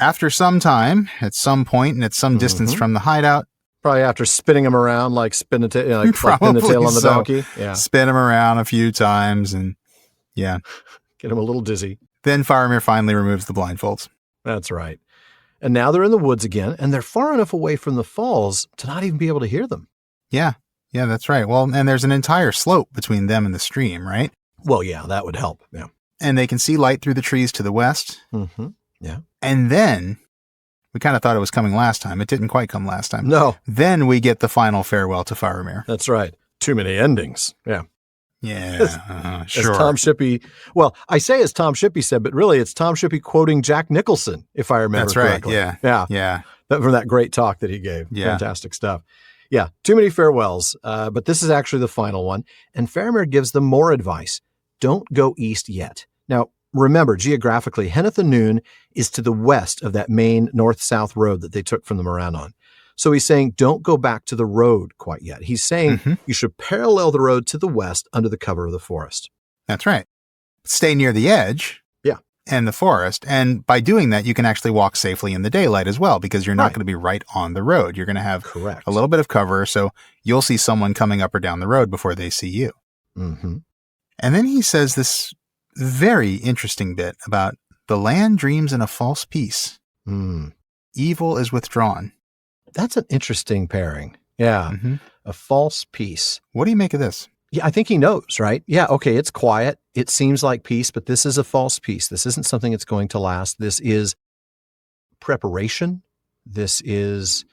after some time, at some point and at some distance from the hideout, probably after spinning him around like spin the tail on the donkey. Yeah. Spin him around a few times and get him a little dizzy. Then Faramir finally removes the blindfolds. That's right. And now they're in the woods again, and they're far enough away from the falls to not even be able to hear them. Yeah, that's right. Well, and there's an entire slope between them and the stream, right? Well, yeah, that would help. Yeah. And they can see light through the trees to the west. Yeah. And then we kind of thought it was coming last time. It didn't quite come last time. No. Then we get the final farewell to Faramir. That's right. Too many endings. Yeah. Yeah, sure. As Tom Shippey, I say as Tom Shippey said, but really it's Tom Shippey quoting Jack Nicholson, if I remember correctly. That's right, yeah. From that great talk that he gave. Yeah. Fantastic stuff. Yeah, too many farewells, but this is actually the final one. And Faramir gives them more advice. Don't go east yet. Now, remember, geographically, Henneth Annûn is to the west of that main north-south road that they took from the Morannon. So he's saying, don't go back to the road quite yet. He's saying you should parallel the road to the west under the cover of the forest. That's right. Stay near the edge. Yeah. And the forest. And by doing that, you can actually walk safely in the daylight as well, because you're not going to be right on the road. You're going to have a little bit of cover. So you'll see someone coming up or down the road before they see you. Mm-hmm. And then he says this very interesting bit about the land dreams in a false peace. Evil is withdrawn. That's an interesting pairing. Yeah. Mm-hmm. A false peace. What do you make of this? Yeah, I think he knows, right? Yeah, okay, it's quiet. It seems like peace, but this is a false peace. This isn't something that's going to last. This is preparation. This is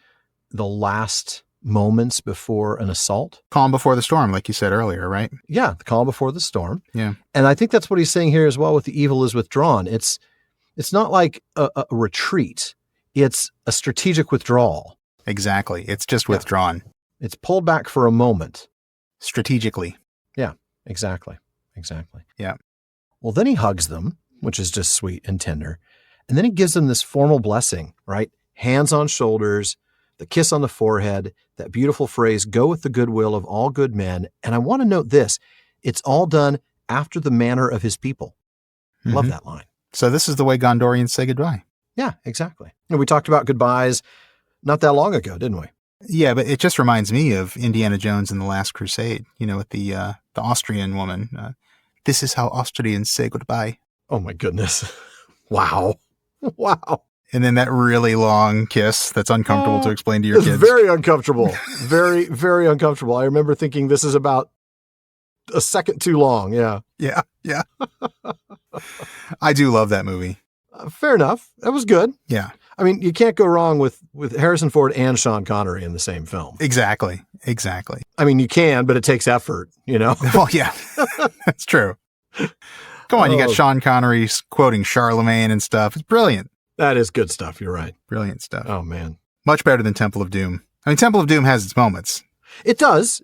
the last moments before an assault. Calm before the storm, like you said earlier, right? Yeah, the calm before the storm. Yeah. And I think that's what he's saying here as well with the evil is withdrawn. It's not like a retreat. It's a strategic withdrawal. Exactly. It's just withdrawn. It's pulled back for a moment. Strategically. Yeah, exactly. Yeah. Well, then he hugs them, which is just sweet and tender. And then he gives them this formal blessing, right? Hands on shoulders, the kiss on the forehead, that beautiful phrase, go with the goodwill of all good men. And I want to note this, it's all done after the manner of his people. Love that line. So this is the way Gondorians say goodbye. Yeah, exactly. And we talked about goodbyes not that long ago, didn't we? Yeah, but it just reminds me of Indiana Jones and the Last Crusade, with the Austrian woman. This is how Austrians say goodbye. Oh my goodness. Wow. Wow. And then that really long kiss that's uncomfortable to explain to your kids. Very uncomfortable. Very, very uncomfortable. I remember thinking this is about a second too long. Yeah. Yeah. I do love that movie. Fair enough. That was good. Yeah. I mean, you can't go wrong with Harrison Ford and Sean Connery in the same film. Exactly. I mean, you can, but it takes effort, Well, yeah, that's true. Come on, you got Sean Connery quoting Charlemagne and stuff. It's brilliant. That is good stuff. You're right. Brilliant stuff. Oh, man. Much better than Temple of Doom. I mean, Temple of Doom has its moments. It does.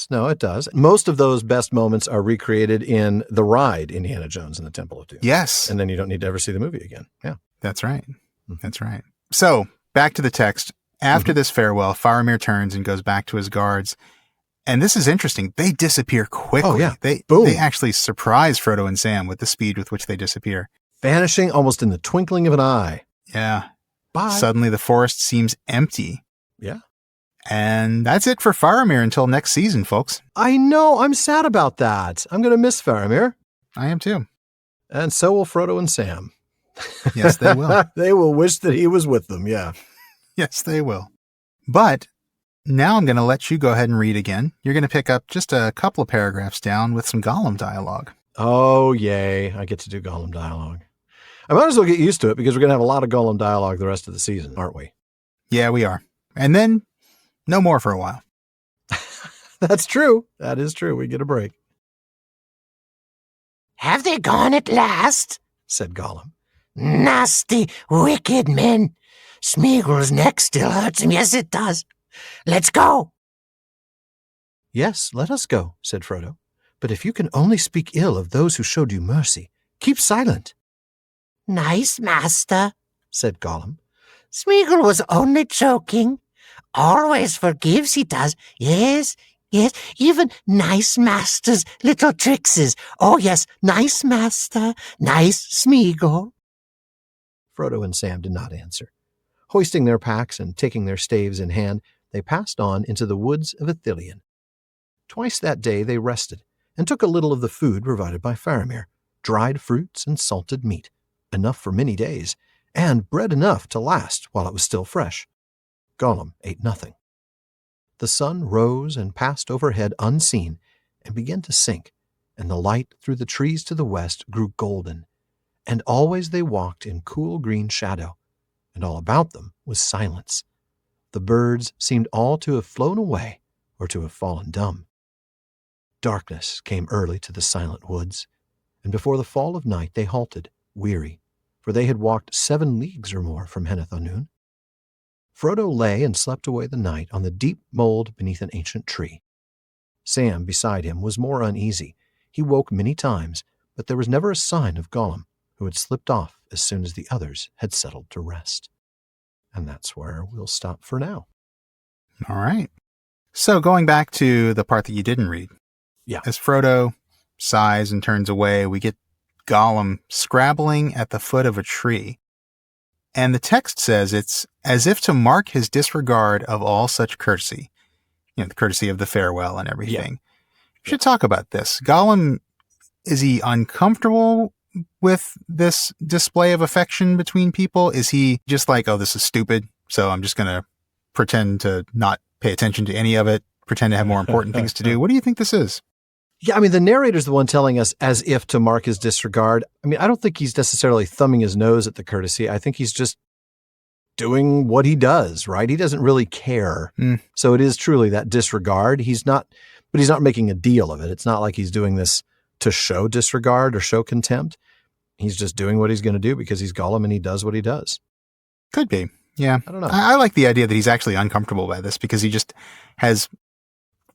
No, it does. Most of those best moments are recreated in the ride Indiana Jones and the Temple of Doom. Yes. And then you don't need to ever see the movie again. Yeah. That's right. That's right. So back to the text. After this farewell, Faramir turns and goes back to his guards. And this is interesting. They disappear quickly. Oh, yeah. They actually surprise Frodo and Sam with the speed with which they disappear. Vanishing almost in the twinkling of an eye. Yeah. Bye. Suddenly the forest seems empty. Yeah. And that's it for Faramir until next season, folks. I know. I'm sad about that. I'm going to miss Faramir. I am too. And so will Frodo and Sam. Yes, they will. They will wish that he was with them. Yeah. Yes, they will. But now I'm going to let you go ahead and read again. You're going to pick up just a couple of paragraphs down with some Gollum dialogue. Oh, yay. I get to do Gollum dialogue. I might as well get used to it because we're going to have a lot of Gollum dialogue the rest of the season, aren't we? Yeah, we are. And then no more for a while. That's true. That is true. We get a break. Have they gone at last? Said Gollum. Nasty, wicked men. Smeagol's neck still hurts him. Yes, it does. Let's go. Yes, let us go, said Frodo. But if you can only speak ill of those who showed you mercy, keep silent. Nice, master, said Gollum. Smeagol was only joking. Always forgives, he does. Yes, even nice master's little trickses. Oh, yes, nice master, nice Smeagol. Frodo and Sam did not answer. Hoisting their packs and taking their staves in hand, they passed on into the woods of Ithilien. Twice that day they rested and took a little of the food provided by Faramir, dried fruits and salted meat, enough for many days, and bread enough to last while it was still fresh. Gollum ate nothing. The sun rose and passed overhead unseen and began to sink, and the light through the trees to the west grew golden, and always they walked in cool green shadow, and all about them was silence. The birds seemed all to have flown away or to have fallen dumb. Darkness came early to the silent woods, and before the fall of night they halted, weary, for they had walked 7 leagues or more from Henneth Annûn. Frodo lay and slept away the night on the deep mold beneath an ancient tree. Sam, beside him, was more uneasy. He woke many times, but there was never a sign of Gollum, who had slipped off as soon as the others had settled to rest. And that's where we'll stop for now. All right. So going back to the part that you didn't read. Yeah. As Frodo sighs and turns away, we get Gollum scrabbling at the foot of a tree. And the text says it's as if to mark his disregard of all such courtesy. The courtesy of the farewell and everything. We should talk about this. Gollum is he uncomfortable with this display of affection between people? Is he just like, oh, this is stupid, so I'm just going to pretend to not pay attention to any of it, pretend to have more important things to do? What do you think this is? Yeah, I mean, the narrator's the one telling us as if to mark his disregard. I mean, I don't think he's necessarily thumbing his nose at the courtesy. I think he's just doing what he does, right? He doesn't really care. So it is truly that disregard. He's not making a deal of it. It's not like he's doing this to show disregard or show contempt. He's just doing what he's going to do because he's Gollum and he does what he does. Could be. Yeah. I don't know. I like the idea that he's actually uncomfortable by this because he just has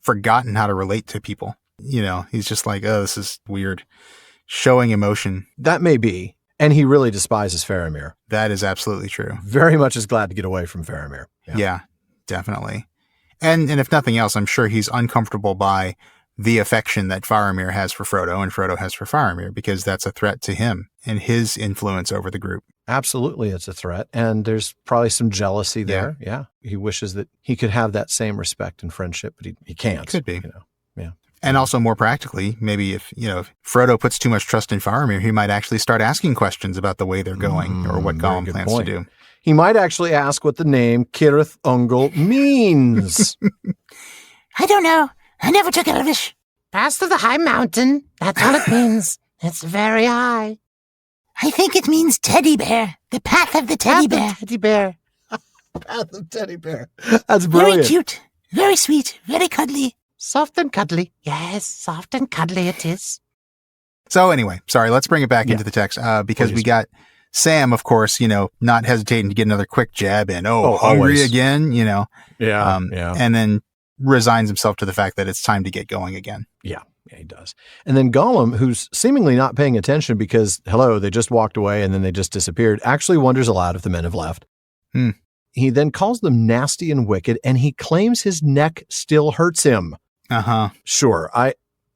forgotten how to relate to people. You know, he's just like, oh, this is weird. Showing emotion. That may be. And he really despises Faramir. That is absolutely true. Very much is glad to get away from Faramir. Yeah, definitely. And if nothing else, I'm sure he's uncomfortable by the affection that Faramir has for Frodo and Frodo has for Faramir, because that's a threat to him and his influence over the group. Absolutely, it's a threat. And there's probably some jealousy there. Yeah. He wishes that he could have that same respect and friendship, but he can't. Could be. You know. Yeah. And also more practically, maybe if Frodo puts too much trust in Faramir, he might actually start asking questions about the way they're going or what Gollum plans to do. He might actually ask what the name Cirith Ungol means. I don't know. I never took Elvish. Pass to the high mountain. That's all it means. It's very high. I think it means teddy bear. The path of the teddy bear. Teddy bear. Path of teddy bear. That's brilliant. Very cute. Very sweet. Very cuddly. Soft and cuddly. Yes, soft and cuddly it is. So anyway, sorry, let's bring it back into the text because we got Sam, of course, not hesitating to get another quick jab in. Oh, hungry always. Again, Yeah. And then resigns himself to the fact that it's time to get going again. Yeah, he does. And then Gollum, who's seemingly not paying attention because, they just walked away and then they just disappeared, actually wonders aloud if the men have left. He then calls them nasty and wicked, and he claims his neck still hurts him. Sure.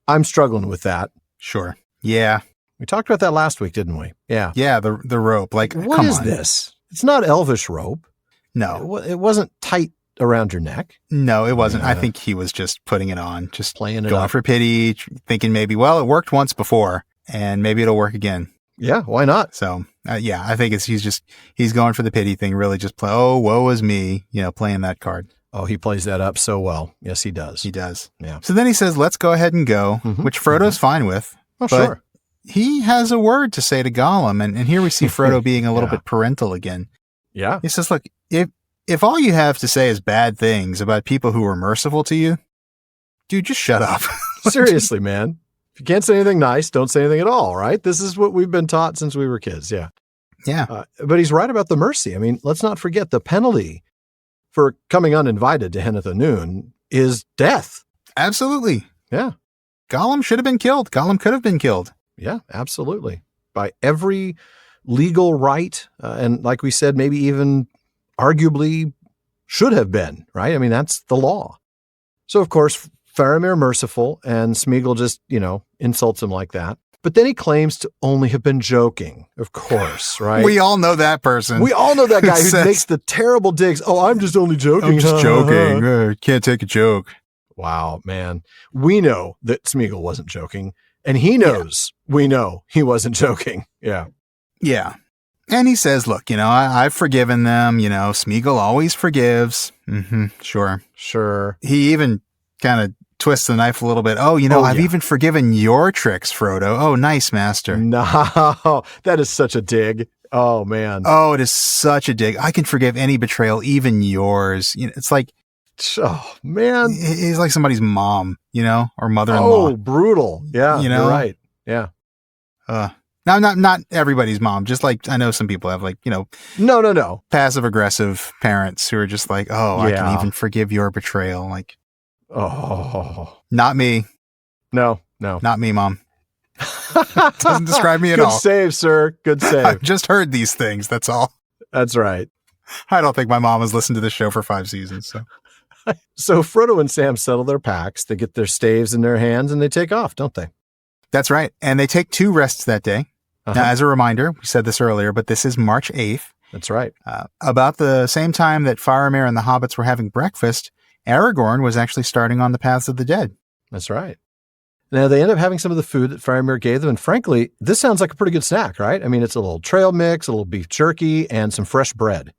I'm struggling with that. Sure. Yeah. We talked about that last week, didn't we? Yeah. Yeah, the rope. Like, what come is on. this? It's not elvish rope. No. It wasn't tight around your neck. No, it wasn't. I think he was just putting it on, just playing it going up. for pity, thinking maybe, well, it worked once before and maybe it'll work again. Yeah, why not? So, I think he's going for the pity thing, really just woe is me, playing that card. Oh, he plays that up so well. Yes, he does. He does. Yeah. So then he says, let's go ahead and go, which Frodo's fine with. Oh, but sure. He has a word to say to Gollum, and here we see Frodo being a little bit parental again. Yeah. He says, look, if all you have to say is bad things about people who were merciful to you, dude, just shut up. Seriously, man. If you can't say anything nice, don't say anything at all, right? This is what we've been taught since we were kids. Yeah. Yeah. But he's right about the mercy. I mean, let's not forget the penalty for coming uninvited to Henneth Annûn is death. Absolutely. Yeah. Gollum should have been killed. Gollum could have been killed. Yeah, absolutely. By every legal right. And like we said, maybe even arguably should have been, right? I mean, that's the law. So, of course, Faramir merciful and Smeagol just, insults him like that. But then he claims to only have been joking, of course, right? We all know that person. We all know that guy who makes the terrible digs. Oh, I'm just only joking. I'm just joking. Can't take a joke. Wow, man. We know that Smeagol wasn't joking, and he knows we know he wasn't joking. Yeah. Yeah. And he says, look, I've forgiven them. Smeagol always forgives. Sure. He even kind of twists the knife a little bit. I've even forgiven your tricks, Frodo. Oh, nice, master. No, that is such a dig. Oh, man. Oh, it is such a dig. I can forgive any betrayal, even yours. It's like, oh, man. He's like somebody's mom, or mother-in-law. Oh, brutal. Yeah, you're right. Yeah. Now, not everybody's mom. Just like, I know some people have No. passive-aggressive parents who are just like, I can even forgive your betrayal. Like, oh, not me. No. Not me, Mom. Doesn't describe me at all. Good save, sir. Good save. I've just heard these things. That's all. That's right. I don't think my mom has listened to this show for 5 seasons. So Frodo and Sam settle their packs. They get their staves in their hands and they take off, don't they? That's right. And they take 2 rests that day. Now, as a reminder, we said this earlier, but this is March 8th. That's right. About the same time that Faramir and the hobbits were having breakfast, Aragorn was actually starting on the Paths of the Dead. That's right. Now, they end up having some of the food that Faramir gave them. And frankly, this sounds like a pretty good snack, right? I mean, it's a little trail mix, a little beef jerky, and some fresh bread.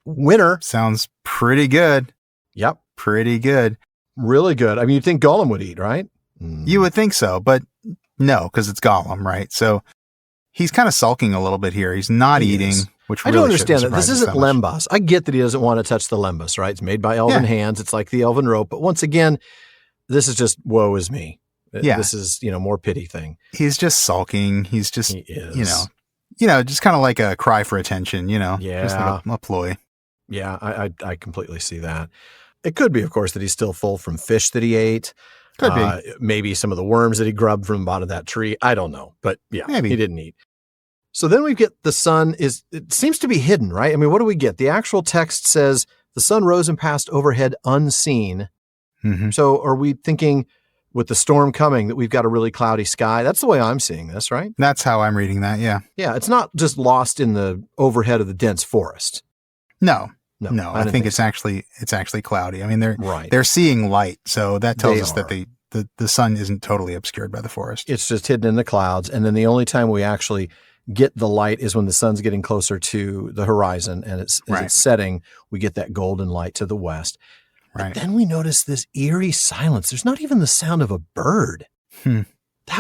Winner. Sounds pretty good. Yep. Pretty good. Really good. I mean, you'd think Gollum would eat, right? You would think so, but no, because it's Gollum, right? So he's kind of sulking a little bit here. He's not eating, which really I don't understand shouldn't that. This surprise us isn't that much. lembas. I get that he doesn't want to touch the lembas, right? It's made by elven hands. It's like the elven rope. But once again, this is just woe is me. Yeah. This is, more pity thing. He's just sulking. He's just, He is. just kind of like a cry for attention, Yeah. just like a ploy. Yeah, I completely see that. It could be, of course, that he's still full from fish that he ate. Could be. Maybe some of the worms that he grubbed from the bottom of that tree. I don't know. But yeah, Maybe. he didn't eat. So then we get the sun it seems to be hidden, right? I mean, what do we get? The actual text says the sun rose and passed overhead unseen. Mm-hmm. So are we thinking with the storm coming that we've got a really cloudy sky? That's the way I'm seeing this, right? That's how I'm reading that. Yeah. Yeah, it's not just lost in the overhead of the dense forest. No. No, I think it's actually cloudy. I mean, right. they're seeing light, so that tells They us are. that the sun isn't totally obscured by the forest. It's just hidden in the clouds. And then the only time we actually get the light is when the sun's getting closer to the horizon and as it's setting, we get that golden light to the west. Right. But then we notice this eerie silence. There's not even the sound of a bird. That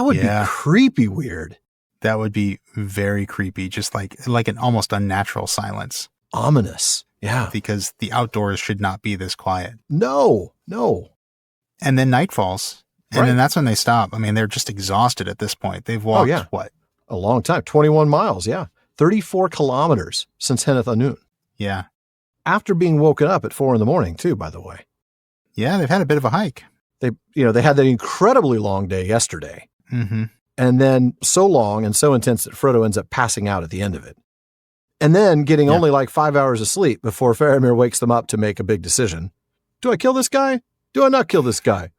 would be creepy weird. That would be very creepy, just like an almost unnatural silence. Ominous. Yeah. Because the outdoors should not be this quiet. No. And then night falls. And Right. then that's when they stop. I mean, they're just exhausted at this point. They've walked, what? A long time. 21 miles. Yeah. 34 kilometers since Henneth Annûn. Yeah. After being woken up at 4 a.m, too, by the way. Yeah, they've had a bit of a hike. They had that incredibly long day yesterday. Mm-hmm. And then so long and so intense that Frodo ends up passing out at the end of it. And then getting only like 5 hours of sleep before Faramir wakes them up to make a big decision. Do I kill this guy? Do I not kill this guy?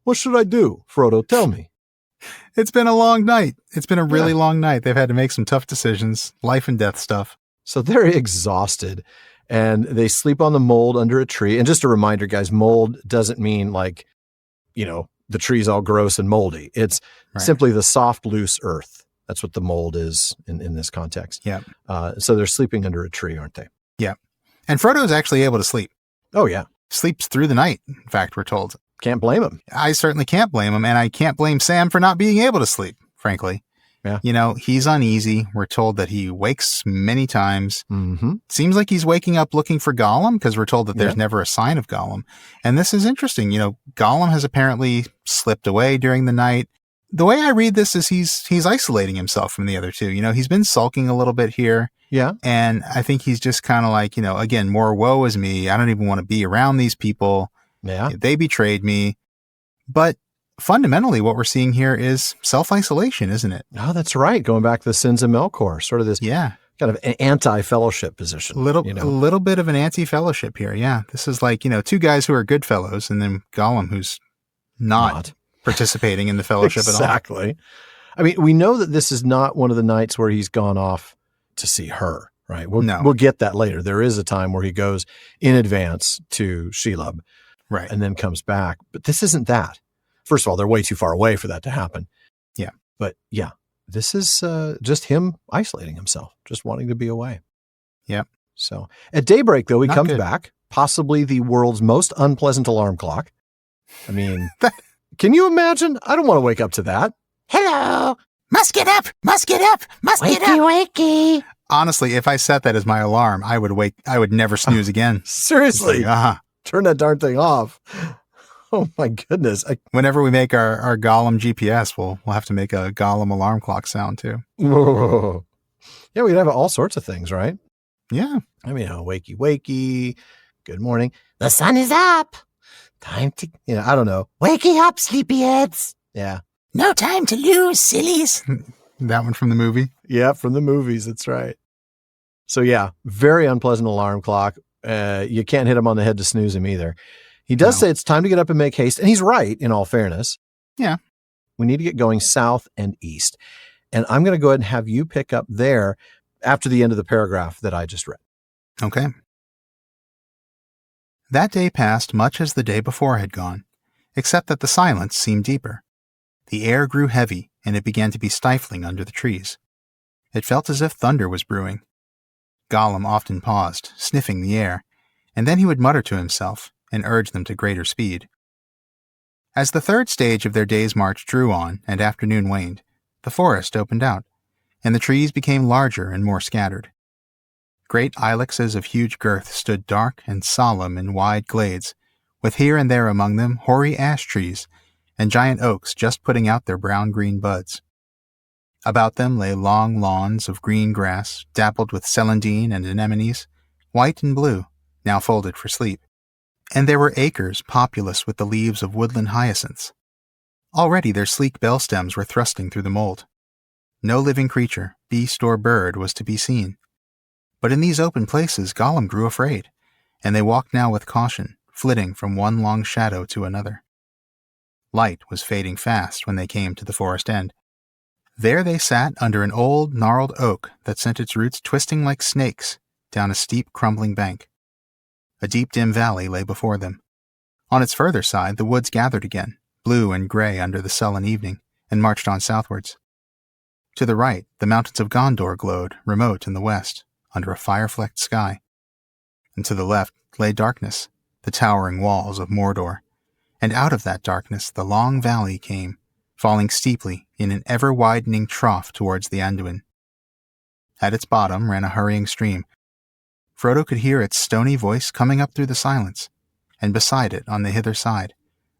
What should I do? Frodo, tell me. It's been a long night. It's been a really long night. They've had to make some tough decisions, life and death stuff. So they're exhausted and they sleep on the mold under a tree. And just a reminder, guys, mold doesn't mean like, the tree's all gross and moldy. It's simply the soft, loose earth. That's what the mold is in this context. Yeah. So they're sleeping under a tree, aren't they? Yeah. And Frodo is actually able to sleep. Oh, yeah. Sleeps through the night, in fact, we're told. Can't blame him. I certainly can't blame him, and I can't blame Sam for not being able to sleep, frankly. Yeah. He's uneasy. We're told that he wakes many times. Mm-hmm. Seems like he's waking up looking for Gollum, because we're told that there's never a sign of Gollum. And this is interesting. Gollum has apparently slipped away during the night. The way I read this is he's isolating himself from the other two. He's been sulking a little bit here. Yeah. And I think he's just kind of like, again, more woe is me. I don't even want to be around these people. Yeah. They betrayed me. But fundamentally, what we're seeing here is self-isolation, isn't it? Oh, that's right. Going back to the sins of Melkor, sort of this kind of an anti-fellowship position. A little bit of an anti-fellowship here. Yeah. This is like, two guys who are good fellows and then Gollum who's not. Participating in the fellowship at all. Exactly. I mean, we know that this is not one of the nights where he's gone off to see her, right? We'll get that later. There is a time where he goes in advance to Shelob, right, and then comes back. But this isn't that. First of all, they're way too far away for that to happen. Yeah. But yeah, this is just him isolating himself, just wanting to be away. Yeah. So at daybreak, though, he Not comes good. back, possibly the world's most unpleasant alarm clock. I mean... Can you imagine? I don't want to wake up to that. Hello. Must get up. Must get up. Must get up. Wakey. Honestly, if I set that as my alarm, I would never snooze again. Seriously. Like, Turn that darn thing off. Oh my goodness. Whenever we make our Gollum GPS, we'll have to make a Gollum alarm clock sound too. Whoa. Yeah, we'd have all sorts of things, right? Yeah. I mean, wakey, wakey. Good morning. The sun is up. Time to, I don't know. Wakey up, sleepyheads. Yeah. No time to lose, sillies. That one from the movie. Yeah, from the movies. That's right. So yeah, very unpleasant alarm clock. You can't hit him on the head to snooze him either. He does say it's time to get up and make haste. And he's right, in all fairness. Yeah. We need to get going south and east. And I'm going to go ahead and have you pick up there after the end of the paragraph that I just read. Okay. That day passed much as the day before had gone, except that the silence seemed deeper. The air grew heavy, and it began to be stifling under the trees. It felt as if thunder was brewing. Gollum often paused, sniffing the air, and then he would mutter to himself and urge them to greater speed. As the third stage of their day's march drew on and afternoon waned, the forest opened out, and the trees became larger and more scattered. Great ilexes of huge girth stood dark and solemn in wide glades, with here and there among them hoary ash trees and giant oaks just putting out their brown-green buds. About them lay long lawns of green grass, dappled with celandine and anemones, white and blue, now folded for sleep. And there were acres populous with the leaves of woodland hyacinths. Already their sleek bell stems were thrusting through the mold. No living creature, beast or bird, was to be seen. But in these open places Gollum grew afraid, and they walked now with caution, flitting from one long shadow to another. Light was fading fast when they came to the forest end. There they sat under an old, gnarled oak that sent its roots twisting like snakes down a steep, crumbling bank. A deep, dim valley lay before them. On its further side, the woods gathered again, blue and gray under the sullen evening, and marched on southwards. To the right, the mountains of Gondor glowed, remote in the west, under a fire-flecked sky. And to the left lay darkness, the towering walls of Mordor. And out of that darkness the long valley came, falling steeply in an ever-widening trough towards the Annûn. At its bottom ran a hurrying stream. Frodo could hear its stony voice coming up through the silence, and beside it, on the hither side,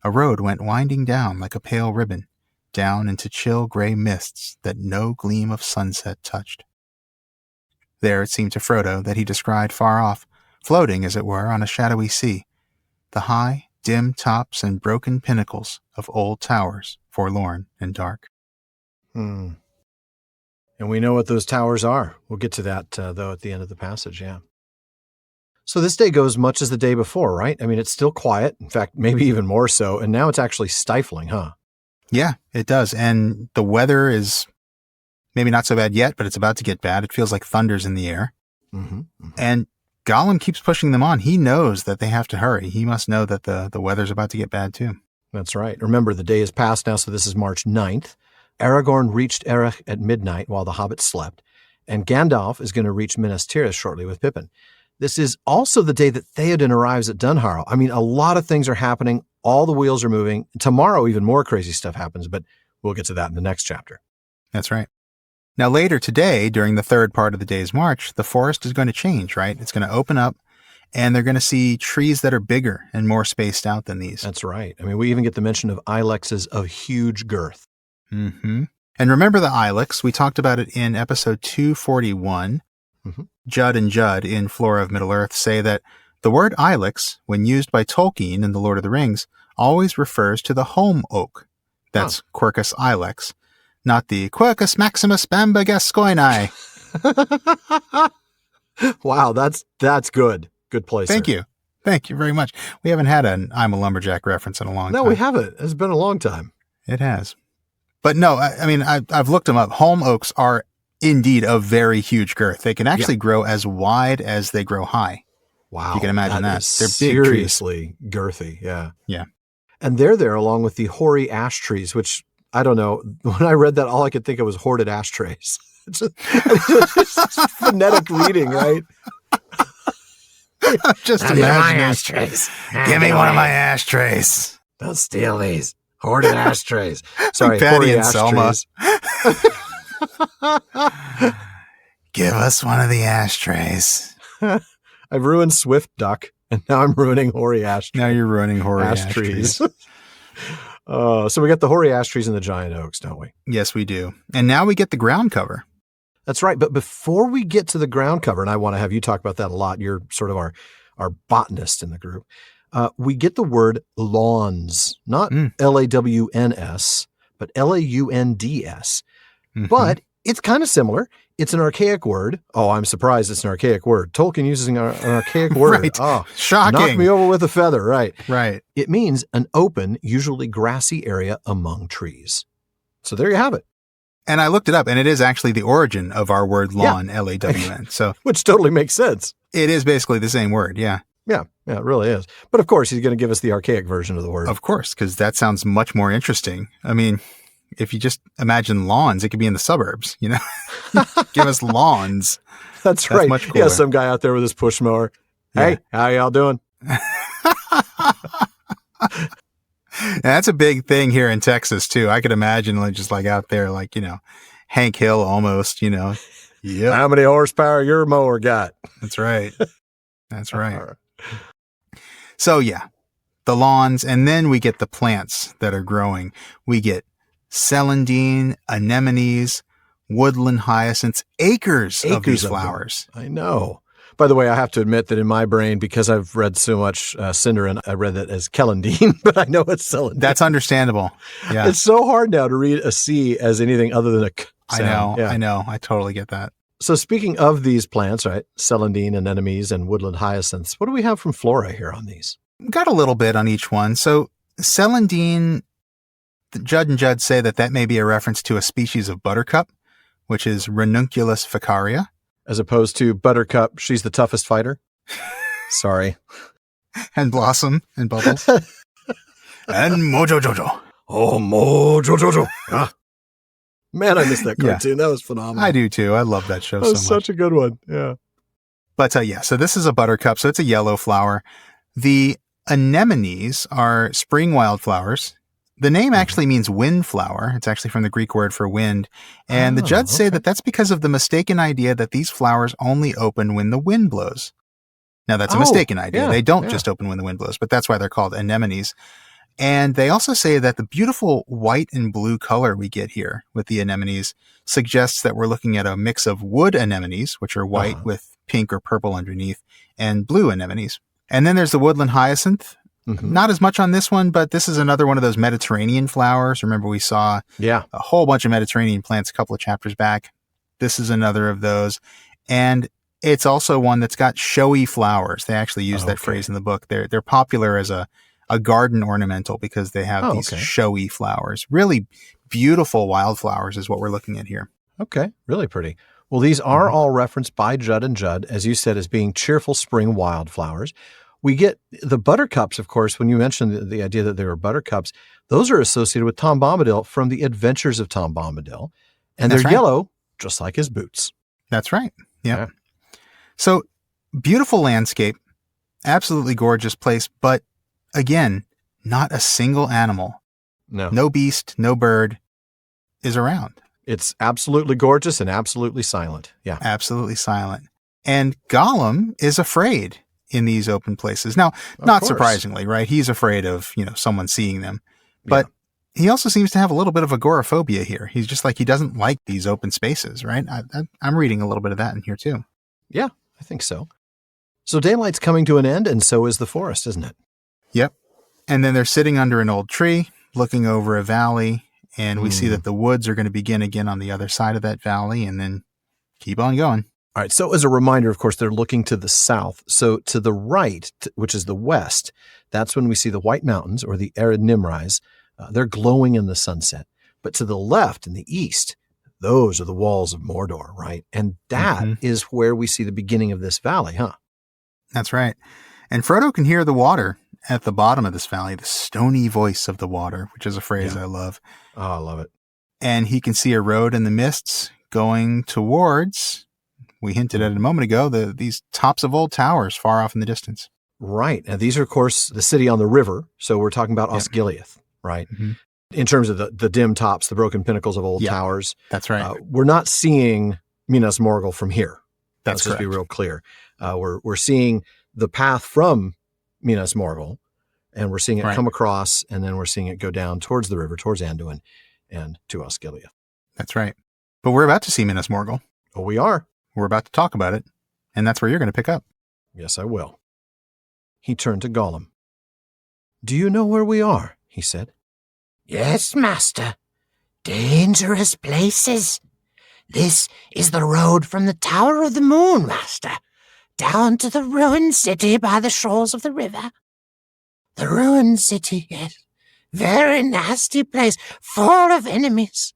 a road went winding down like a pale ribbon, down into chill gray mists that no gleam of sunset touched. There it seemed to Frodo that he descried far off, floating as it were on a shadowy sea, the high, dim tops and broken pinnacles of old towers, forlorn and dark. And we know what those towers are. We'll get to that, though, at the end of the passage, yeah. So this day goes much as the day before, right? I mean, it's still quiet. In fact, maybe even more so. And now it's actually stifling, huh? Yeah, it does. And the weather is maybe not so bad yet, but it's about to get bad. It feels like thunder's in the air. And Gollum keeps pushing them on. He knows that they have to hurry. He must know that the weather's about to get bad, too. That's right. Remember, the day is past now, so this is March 9th. Aragorn reached Erech at midnight while the hobbits slept, and Gandalf is going to reach Minas Tirith shortly with Pippin. This is also the day that Theoden arrives at Dunharrow. I mean, a lot of things are happening. All the wheels are moving. Tomorrow, even more crazy stuff happens, but we'll get to that in the next chapter. That's right. Now, later today, during the third part of the day's march, the forest is going to change, right? It's going to open up, and they're going to see trees that are bigger and more spaced out than these. That's right. I mean, we even get the mention of ilexes of huge girth. And remember the ilex? We talked about it in episode 241. Judd and Judd in Flora of Middle-earth say that the word ilex, when used by Tolkien in The Lord of the Rings, always refers to the holm oak. That's Quercus ilex, not the Quercus maximus bamba gascoignei. Wow, that's good. Good place. Thank you. Thank you very much. We haven't had an I'm a Lumberjack reference in a long time. No, we haven't. It's been a long time. It has. But no, I mean, I've looked them up. Holm oaks are indeed of very huge girth. They can actually grow as wide as they grow high. Wow. You can imagine that. They're big seriously girthy. Yeah. Yeah. And they're there along with the hoary ash trees, which I don't know. When I read that, all I could think of was hoarded ashtrays. It's just phonetic reading, right? Just imagine my ashtrays. Give me one of my ashtrays. Don't steal these. Hoarded ashtrays. Sorry, Patty hoary and Selma. ashtrays. Give us one of the ashtrays. I've ruined Swift Duck, and now I'm ruining hoary ash trees. Now you're ruining hoary ash trees. So we got the hoary ash trees and the giant oaks, don't we? Yes, we do. And now we get the ground cover. That's right. But before we get to the ground cover, and I want to have you talk about that a lot, you're sort of our botanist in the group, we get the word lawns, not Lawns, but Launds. But it's kind of similar. It's an archaic word. Oh, I'm surprised it's an archaic word. Tolkien uses an archaic word. Right. Oh, shocking. Knock me over with a feather. Right. Right. It means an open, usually grassy area among trees. So there you have it. And I looked it up, and it is actually the origin of our word lawn, Lawn. So, which totally makes sense. It is basically the same word. Yeah. Yeah, it really is. But of course, he's going to give us the archaic version of the word. Of course, because that sounds much more interesting. I mean, if you just imagine lawns, it could be in the suburbs, you know? Give us lawns. That's right. Much cooler. Yeah, some guy out there with his push mower. Hey, Yeah. how y'all doing? That's a big thing here in Texas too. I could imagine just like out there, like, you know, Hank Hill almost, you know. Yeah. How many horsepower your mower got? That's right. That's right. So yeah, the lawns, and then we get the plants that are growing. We get celandine, anemones, woodland hyacinths, acres of these flowers. I know. By the way, I have to admit that in my brain, because I've read so much Cinderin, I read that as celandine, but I know it's celandine. That's understandable. Yeah. It's so hard now to read a C as anything other than a K sound. I know. I totally get that. So speaking of these plants, right, celandine, anemones, and woodland hyacinths, what do we have from flora here on these? Got a little bit on each one. So celandine, Judd and Judd say that may be a reference to a species of buttercup, which is Ranunculus ficaria. As opposed to Buttercup, she's the toughest fighter. Sorry. And Blossom and Bubbles. And Mojo Jojo. Oh, Mojo Jojo. Ah. Man, I missed that cartoon. That was phenomenal. I do too. I love that show so much. That was such a good one. Yeah. But so this is a buttercup. So it's a yellow flower. The anemones are spring wildflowers. The name actually means wind flower. It's actually from the Greek word for wind. And the Judds say that that's because of the mistaken idea that these flowers only open when the wind blows. Now, that's a mistaken idea. Yeah, they don't just open when the wind blows, but that's why they're called anemones. And they also say that the beautiful white and blue color we get here with the anemones suggests that we're looking at a mix of wood anemones, which are white with pink or purple underneath, and blue anemones. And then there's the woodland hyacinth. Mm-hmm. Not as much on this one, but this is another one of those Mediterranean flowers. Remember, we saw a whole bunch of Mediterranean plants a couple of chapters back. This is another of those. And it's also one that's got showy flowers. They actually use that phrase in the book. They're popular as a garden ornamental because they have these showy flowers. Really beautiful wildflowers is what we're looking at here. Okay, really pretty. Well, these are all referenced by Judd and Judd, as you said, as being cheerful spring wildflowers. We get the buttercups, of course, when you mentioned the idea that they were buttercups, those are associated with Tom Bombadil from the Adventures of Tom Bombadil. And they're yellow, just like his boots. That's right. Yeah. So beautiful landscape, absolutely gorgeous place. But again, not a single animal, no beast, no bird is around. It's absolutely gorgeous and absolutely silent. Yeah. Absolutely silent. And Gollum is afraid in these open places. Now, not surprisingly, right? He's afraid of, someone seeing them. But he also seems to have a little bit of agoraphobia here. He's just like, he doesn't like these open spaces, right? I'm reading a little bit of that in here too. Yeah, I think so. So daylight's coming to an end, and so is the forest, isn't it? Yep. And then they're sitting under an old tree, looking over a valley, and we see that the woods are going to begin again on the other side of that valley, and then keep on going. All right. So as a reminder, of course, they're looking to the south. So to the right, which is the west, that's when we see the White Mountains or the Arid Nimrais. They're glowing in the sunset. But to the left in the east, those are the walls of Mordor, right? And that is where we see the beginning of this valley, huh? That's right. And Frodo can hear the water at the bottom of this valley, the stony voice of the water, which is a phrase I love. Oh, I love it. And he can see a road in the mists going towards, we hinted at it a moment ago, these tops of old towers far off in the distance. Right. And these are, of course, the city on the river. So we're talking about Osgiliath, right? Mm-hmm. In terms of the dim tops, the broken pinnacles of old towers. That's right. We're not seeing Minas Morgul from here. Let's just be real clear. We're seeing the path from Minas Morgul, and we're seeing it come across, and then we're seeing it go down towards the river, towards Anduin, and to Osgiliath. That's right. But we're about to see Minas Morgul. Oh, we are. We're about to talk about it, and that's where you're going to pick up. Yes, I will. He turned to Gollum. Do you know where we are? He said. Yes, master. Dangerous places. This is the road from the Tower of the Moon, master, down to the ruined city by the shores of the river. The ruined city, yes. Very nasty place, full of enemies.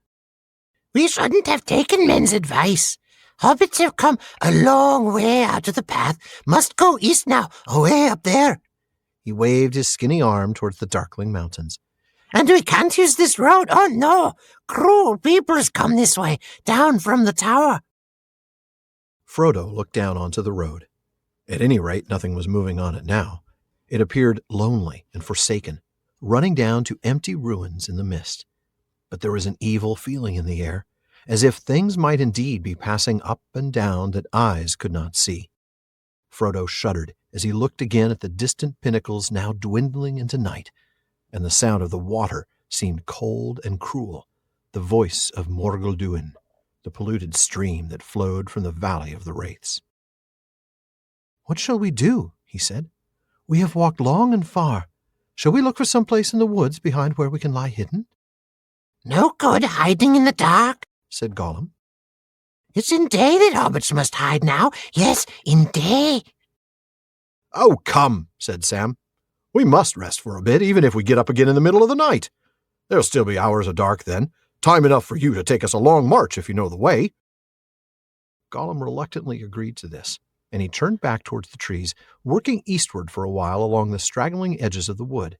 We shouldn't have taken men's advice. Hobbits have come a long way out of the path. Must go east now, away up there. He waved his skinny arm towards the darkling mountains. And we can't use this road. Oh, no. Cruel people has come this way, down from the tower. Frodo looked down onto the road. At any rate, nothing was moving on it now. It appeared lonely and forsaken, running down to empty ruins in the mist. But there was an evil feeling in the air, as if things might indeed be passing up and down that eyes could not see. Frodo shuddered as he looked again at the distant pinnacles now dwindling into night, and the sound of the water seemed cold and cruel, the voice of Morgul Duin, the polluted stream that flowed from the valley of the Wraiths. "What shall we do?" he said. "We have walked long and far. Shall we look for some place in the woods behind where we can lie hidden?" No good hiding in the dark, said Gollum. It's in day that hobbits must hide now. Yes, in day. "Oh, come," said Sam. "We must rest for a bit, even if we get up again in the middle of the night. There'll still be hours of dark then, time enough for you to take us a long march if you know the way." Gollum reluctantly agreed to this, and he turned back towards the trees, working eastward for a while along the straggling edges of the wood.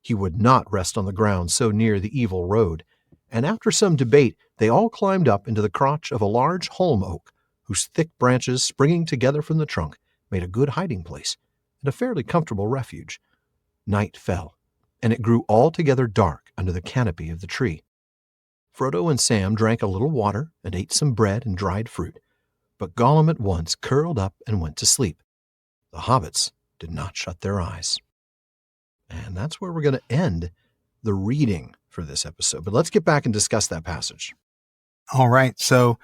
He would not rest on the ground so near the evil road, and after some debate they all climbed up into the crotch of a large holm oak, whose thick branches springing together from the trunk made a good hiding place and a fairly comfortable refuge. Night fell, and it grew altogether dark under the canopy of the tree. Frodo and Sam drank a little water and ate some bread and dried fruit, but Gollum at once curled up and went to sleep. The hobbits did not shut their eyes. And that's where we're going to end the reading for this episode. But let's get back and discuss that passage. All right. So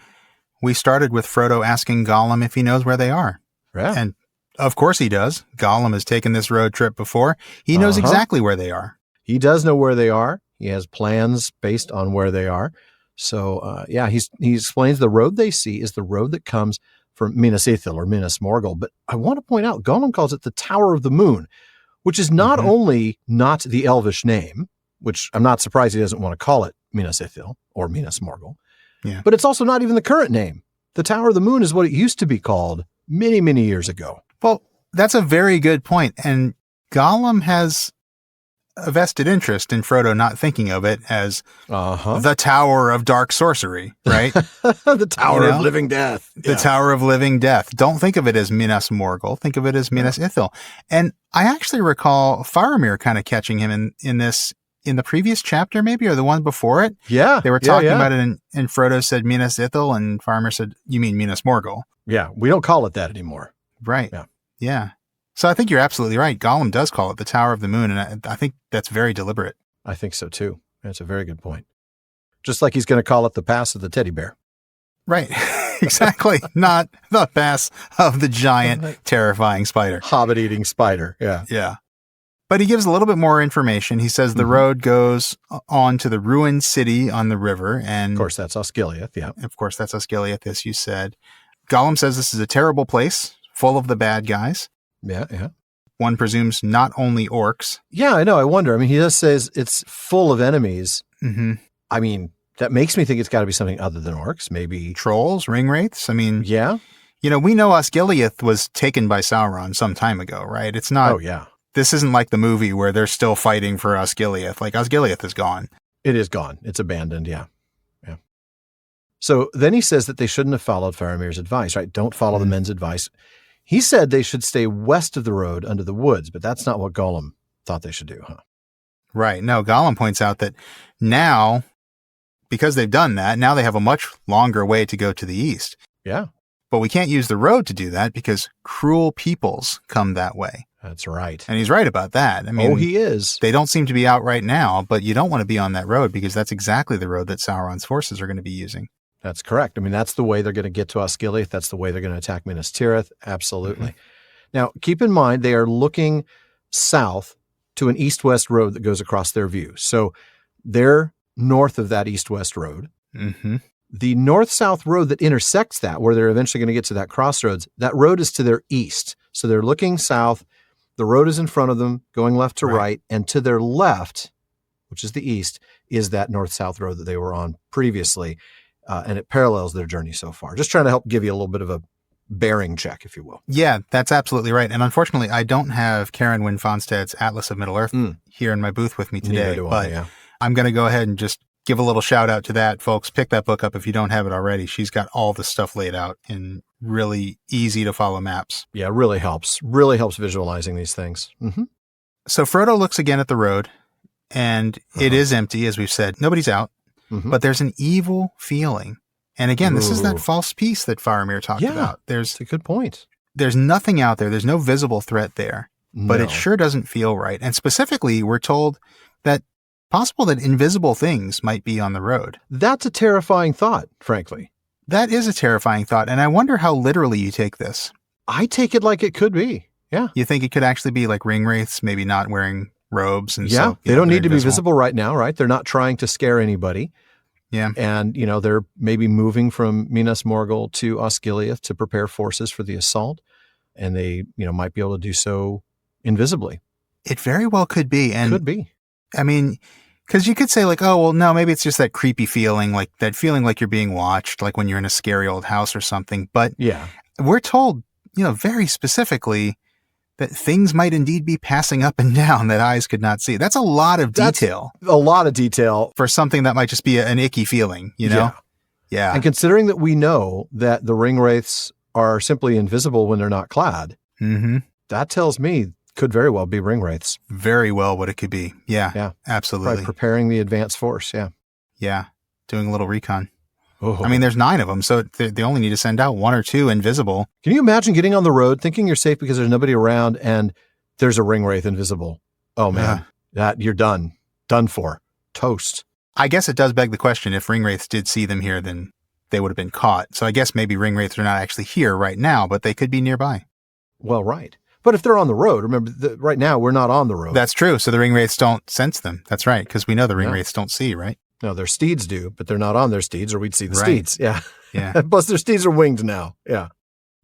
we started with Frodo asking Gollum if he knows where they are. Yeah. And of course he does. Gollum has taken this road trip before. He knows exactly where they are. He does know where they are. He has plans based on where they are. So, he explains the road they see is the road that comes from Minas Ithil or Minas Morgul. But I want to point out, Gollum calls it the Tower of the Moon, which is not only not the Elvish name, which I'm not surprised he doesn't want to call it Minas Ithil or Minas Morgul, but it's also not even the current name. The Tower of the Moon is what it used to be called many, many years ago. Well, that's a very good point. And Gollum has a vested interest in Frodo not thinking of it as the Tower of Dark Sorcery, right? The Tower of Living Death. The Tower of Living Death. Don't think of it as Minas Morgul. Think of it as Minas Ithil. And I actually recall Faramir kind of catching him in the previous chapter, maybe, or the one before it. Yeah. They were talking about it, and Frodo said Minas Ithil, and Faramir said, "You mean Minas Morgul?" Yeah, we don't call it that anymore. Right. Yeah. So I think you're absolutely right. Gollum does call it the Tower of the Moon, and I think that's very deliberate. I think so, too. That's a very good point. Just like he's going to call it the Pass of the Teddy Bear. Right. Exactly. Not the Pass of the giant, terrifying spider. Hobbit-eating spider. Yeah. Yeah. But he gives a little bit more information. He says the road goes on to the ruined city on the river. And of course, that's Osgiliath. Yeah. Of course, that's Osgiliath, as you said. Gollum says this is a terrible place, full of the bad guys. Yeah. One presumes not only orcs. Yeah, I know. I wonder. I mean, he just says it's full of enemies. Mm-hmm. I mean, that makes me think it's got to be something other than orcs. Maybe trolls, ringwraiths. I mean, yeah. We know Osgiliath was taken by Sauron some time ago, right? It's not. Oh, yeah. This isn't like the movie where they're still fighting for Osgiliath. Like, Osgiliath is gone. It is gone. It's abandoned. Yeah. So then he says that they shouldn't have followed Faramir's advice, right? Don't follow the men's advice. He said they should stay west of the road under the woods, but that's not what Gollum thought they should do, huh? Right. No, Gollum points out that now, because they've done that, now they have a much longer way to go to the east. Yeah. But we can't use the road to do that because cruel peoples come that way. That's right. And he's right about that. I mean, he is. They don't seem to be out right now, but you don't want to be on that road because that's exactly the road that Sauron's forces are going to be using. That's correct. I mean, that's the way they're going to get to Osgiliath. That's the way they're going to attack Minas Tirith. Absolutely. Now, keep in mind, they are looking south to an east-west road that goes across their view. So they're north of that east-west road. The north-south road that intersects that, where they're eventually going to get to that crossroads, that road is to their east. So they're looking south. The road is in front of them, going left to right. And to their left, which is the east, is that north-south road that they were on previously. And it parallels their journey so far. Just trying to help give you a little bit of a bearing check, if you will. Yeah, that's absolutely right. And unfortunately, I don't have Karen Wynne Fonstad's Atlas of Middle-earth here in my booth with me today. Neither do I, yeah. I'm going to go ahead and just give a little shout out to that, folks. Pick that book up if you don't have it already. She's got all the stuff laid out in really easy to follow maps. Yeah, really helps. Really helps visualizing these things. Mm-hmm. So Frodo looks again at the road, and it is empty, as we've said. Nobody's out, but there's an evil feeling. And again, this is that false peace that Faramir talked about. That's a good point. There's nothing out there. There's no visible threat there, but it sure doesn't feel right. And specifically, we're told that possible that invisible things might be on the road. That's a terrifying thought, frankly. That is a terrifying thought. And I wonder how literally you take this. I take it like it could be. Yeah. You think it could actually be like ring wraiths, maybe not wearing robes and so they don't need to be visible right now, right? They're not trying to scare anybody. Yeah. And, they're maybe moving from Minas Morgul to Osgiliath to prepare forces for the assault. And they, might be able to do so invisibly. It very well could be. And could be. I mean, because you could say like, oh, well, no, maybe it's just that creepy feeling, like that feeling like you're being watched, like when you're in a scary old house or something. But we're told, very specifically that things might indeed be passing up and down that eyes could not see. That's a lot of detail. That's a lot of detail. For something that might just be an icky feeling, Yeah. And considering that we know that the ring wraiths are simply invisible when they're not clad, that tells me could very well be ring wraiths. Very well what it could be. Yeah. Absolutely. Probably preparing the advance force. Yeah. Yeah. Doing a little recon. Oh. I mean, there's 9 of them, so they only need to send out 1 or 2 invisible. Can you imagine getting on the road, thinking you're safe because there's nobody around, and there's a ring wraith invisible? Oh, man. That you're done. Done for. Toast. I guess it does beg the question, if ring wraiths did see them here, then they would have been caught. So I guess maybe ring wraiths are not actually here right now, but they could be nearby. Well, right. But if they're on the road, remember, right now we're not on the road. That's true. So the ring wraiths don't sense them. That's right, because we know the ring wraiths don't see, right? No, their steeds do, but they're not on their steeds, or we'd see the steeds. Yeah. Yeah. Plus their steeds are winged now. Yeah.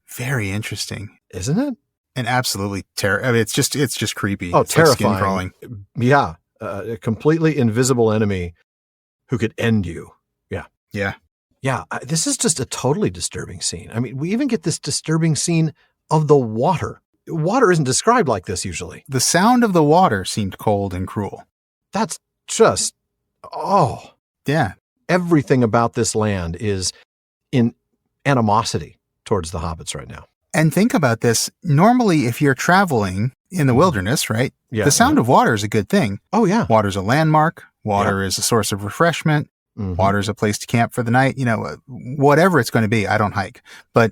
Very interesting. Isn't it? And absolutely terrible. I mean, it's just creepy. Oh, it's terrifying. Like skin crawling. Yeah. A completely invisible enemy who could end you. Yeah. Yeah. Yeah. This is just a totally disturbing scene. I mean, we even get this disturbing scene of the water. Water isn't described like this usually. The sound of the water seemed cold and cruel. That's just, yeah. Everything about this land is in animosity towards the hobbits right now. And think about this. Normally, if you're traveling in the wilderness, right? Yeah, the sound of water is a good thing. Oh, yeah. Water's a landmark. Water is a source of refreshment. Water is a place to camp for the night. Whatever it's going to be. I don't hike. But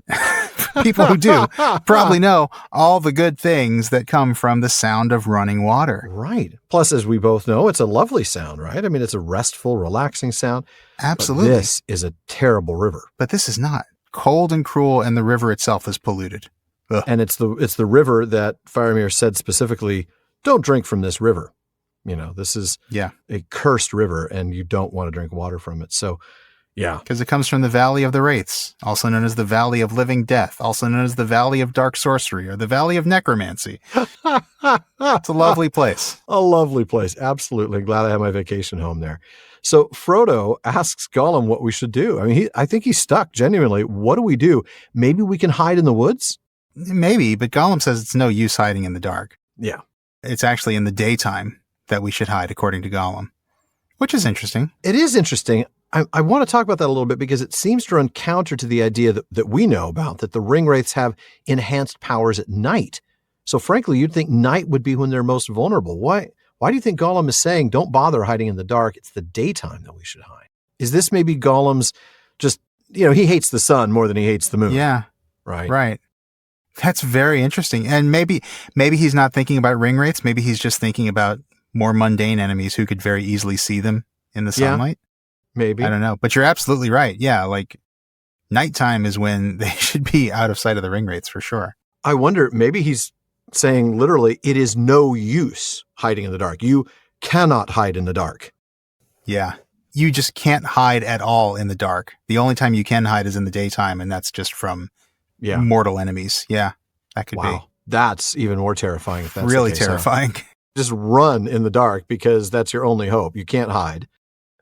people who do probably know all the good things that come from the sound of running water. Right. Plus, as we both know, it's a lovely sound, right? I mean, it's a restful, relaxing sound. Absolutely. But this is a terrible river. But this is not. Cold and cruel, and the river itself is polluted. Ugh. And it's the river that Faramir said specifically, don't drink from this river. This is a cursed river, and you don't want to drink water from it. So, yeah. Because it comes from the Valley of the Wraiths, also known as the Valley of Living Death, also known as the Valley of Dark Sorcery, or the Valley of Necromancy. It's a lovely place. A lovely place. Absolutely. Glad I have my vacation home there. So Frodo asks Gollum what we should do. I mean, I think he's stuck, genuinely. What do we do? Maybe we can hide in the woods? Maybe, but Gollum says it's no use hiding in the dark. Yeah. It's actually in the daytime that we should hide, according to Gollum, which is interesting. It is interesting. I want to talk about that a little bit because it seems to run counter to the idea that we know about, that the ring wraiths have enhanced powers at night. So frankly, you'd think night would be when they're most vulnerable. Why do you think Gollum is saying, don't bother hiding in the dark? It's the daytime that we should hide. Is this maybe Gollum's just, he hates the sun more than he hates the moon? Yeah. Right. That's very interesting. And maybe he's not thinking about ring wraiths. Maybe he's just thinking about more mundane enemies who could very easily see them in the sunlight. Maybe. I don't know. But you're absolutely right. Yeah, like nighttime is when they should be out of sight of the ring wraiths for sure. I wonder, maybe he's saying literally, it is no use hiding in the dark. You cannot hide in the dark. Yeah. You just can't hide at all in the dark. The only time you can hide is in the daytime, and that's just from mortal enemies. Yeah, that could be. That's even more terrifying if that's really the case, terrifying. Huh? Just run in the dark because that's your only hope. You can't hide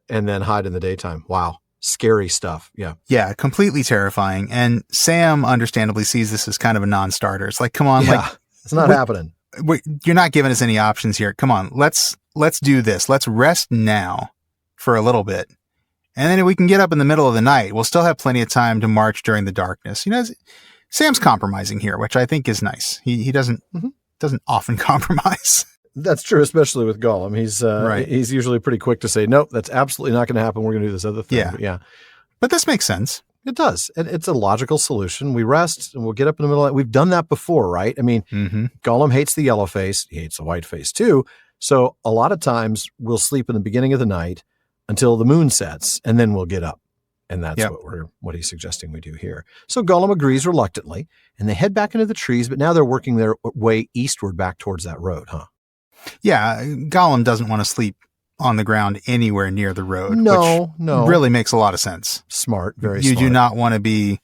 and then hide in the daytime. Wow. scary stuff. Yeah. Yeah, completely terrifying. And Sam understandably sees this as kind of a non-starter. It's like, come on, like it's not happening. You're not giving us any options here. Come on, let's do this. Let's rest now for a little bit. And then we can get up in the middle of the night. We'll still have plenty of time to march during the darkness. Sam's compromising here, which I think is nice. He doesn't often compromise. That's true, especially with Gollum. Right. He's usually pretty quick to say, nope, that's absolutely not going to happen. We're going to do this other thing. Yeah. But this makes sense. It does. And it's a logical solution. We rest and we'll get up in the middle of the night. We've done that before, right? I mean, Gollum hates the yellow face. He hates the white face too. So a lot of times we'll sleep in the beginning of the night until the moon sets, and then we'll get up. And that's what he's suggesting we do here. So Gollum agrees reluctantly, and they head back into the trees, but now they're working their way eastward back towards that road, huh? Yeah, Gollum doesn't want to sleep on the ground anywhere near the road. No. Really makes a lot of sense. Smart, very You smart. do not want to be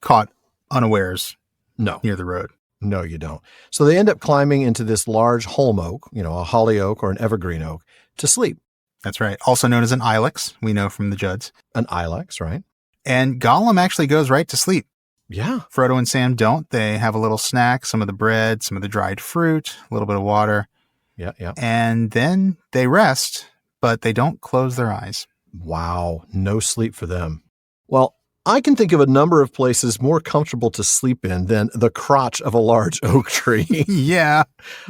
caught unawares near the road. No, you don't. So they end up climbing into this large holm oak, a holly oak or an evergreen oak, to sleep. That's right. Also known as an ilex, we know from the Judds. An ilex, right? And Gollum actually goes right to sleep. Yeah. Frodo and Sam don't. They have a little snack, some of the bread, some of the dried fruit, a little bit of water. Yeah. And then they rest, but they don't close their eyes. Wow. No sleep for them. Well, I can think of a number of places more comfortable to sleep in than the crotch of a large oak tree. Yeah.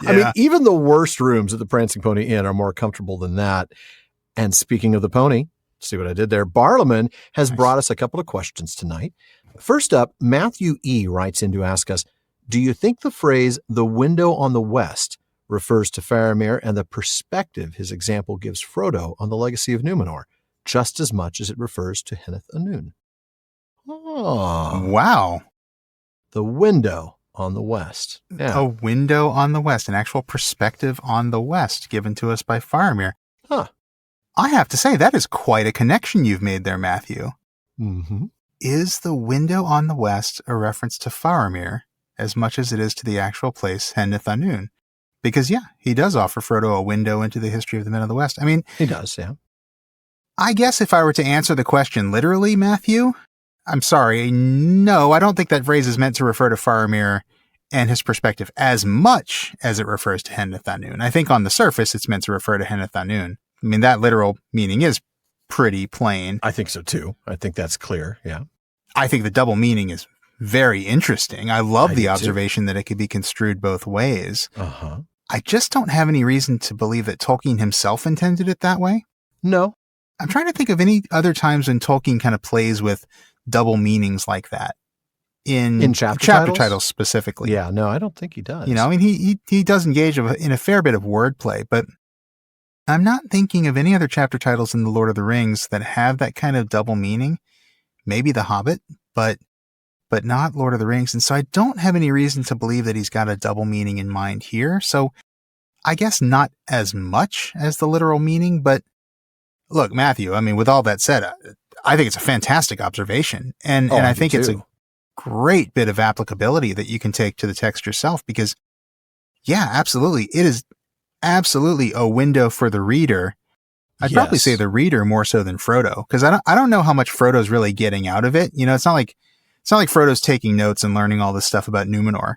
I mean, even the worst rooms at the Prancing Pony Inn are more comfortable than that. And speaking of the pony, see what I did there? Bartleman has brought us a couple of questions tonight. First up, Matthew E. writes in to ask us, do you think the phrase, the window on the west, refers to Faramir and the perspective his example gives Frodo on the legacy of Númenor, just as much as it refers to Henneth Annûn? Oh. Wow. The window on the west. Yeah. A window on the west, an actual perspective on the west given to us by Faramir. Huh. I have to say, that is quite a connection you've made there, Matthew. Mm-hmm. Is the window on the west a reference to Faramir as much as it is to the actual place, Henneth Annûn? Because, yeah, he does offer Frodo a window into the history of the Men of the West. I mean, he does, yeah. I guess if I were to answer the question literally, Matthew, I'm sorry, no, I don't think that phrase is meant to refer to Faramir and his perspective as much as it refers to Henneth Annûn. I think on the surface, it's meant to refer to Henneth Annûn. I mean, that literal meaning is pretty plain. I think so, too. I think that's clear, yeah. I think the double meaning is very interesting. I love the observation that it could be construed both ways. Uh-huh. I just don't have any reason to believe that Tolkien himself intended it that way. No. I'm trying to think of any other times when Tolkien kind of plays with double meanings like that. In chapter titles specifically. Yeah, no, I don't think he does. I mean, he does engage in a fair bit of wordplay, but I'm not thinking of any other chapter titles in The Lord of the Rings that have that kind of double meaning. Maybe The Hobbit, but not Lord of the Rings. And so I don't have any reason to believe that he's got a double meaning in mind here. So I guess not as much as the literal meaning, but look, Matthew, I mean, with all that said, I think it's a fantastic observation. And I think it's a great bit of applicability that you can take to the text yourself because, yeah, absolutely. It is absolutely a window for the reader. I'd probably say the reader more so than Frodo, because I don't know how much Frodo's really getting out of it. It's not like Frodo's taking notes and learning all this stuff about Númenor.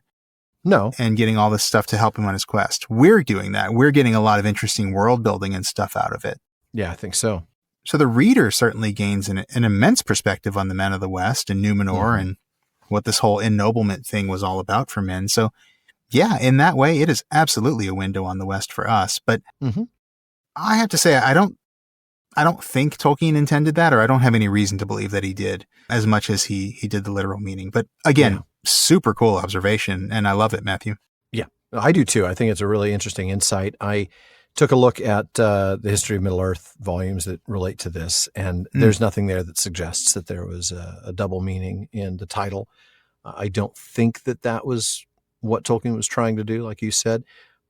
No. And getting all this stuff to help him on his quest. We're doing that. We're getting a lot of interesting world building and stuff out of it. Yeah, I think so. So the reader certainly gains an immense perspective on the Men of the West and Númenor and what this whole ennoblement thing was all about for men. So yeah, in that way, it is absolutely a window on the West for us. But I have to say, I don't think Tolkien intended that, or I don't have any reason to believe that he did as much as he did the literal meaning. But again, super cool observation. And I love it, Matthew. Yeah, I do too. I think it's a really interesting insight. I took a look at the History of Middle-earth volumes that relate to this, and there's nothing there that suggests that there was a double meaning in the title. I don't think that was what Tolkien was trying to do, like you said,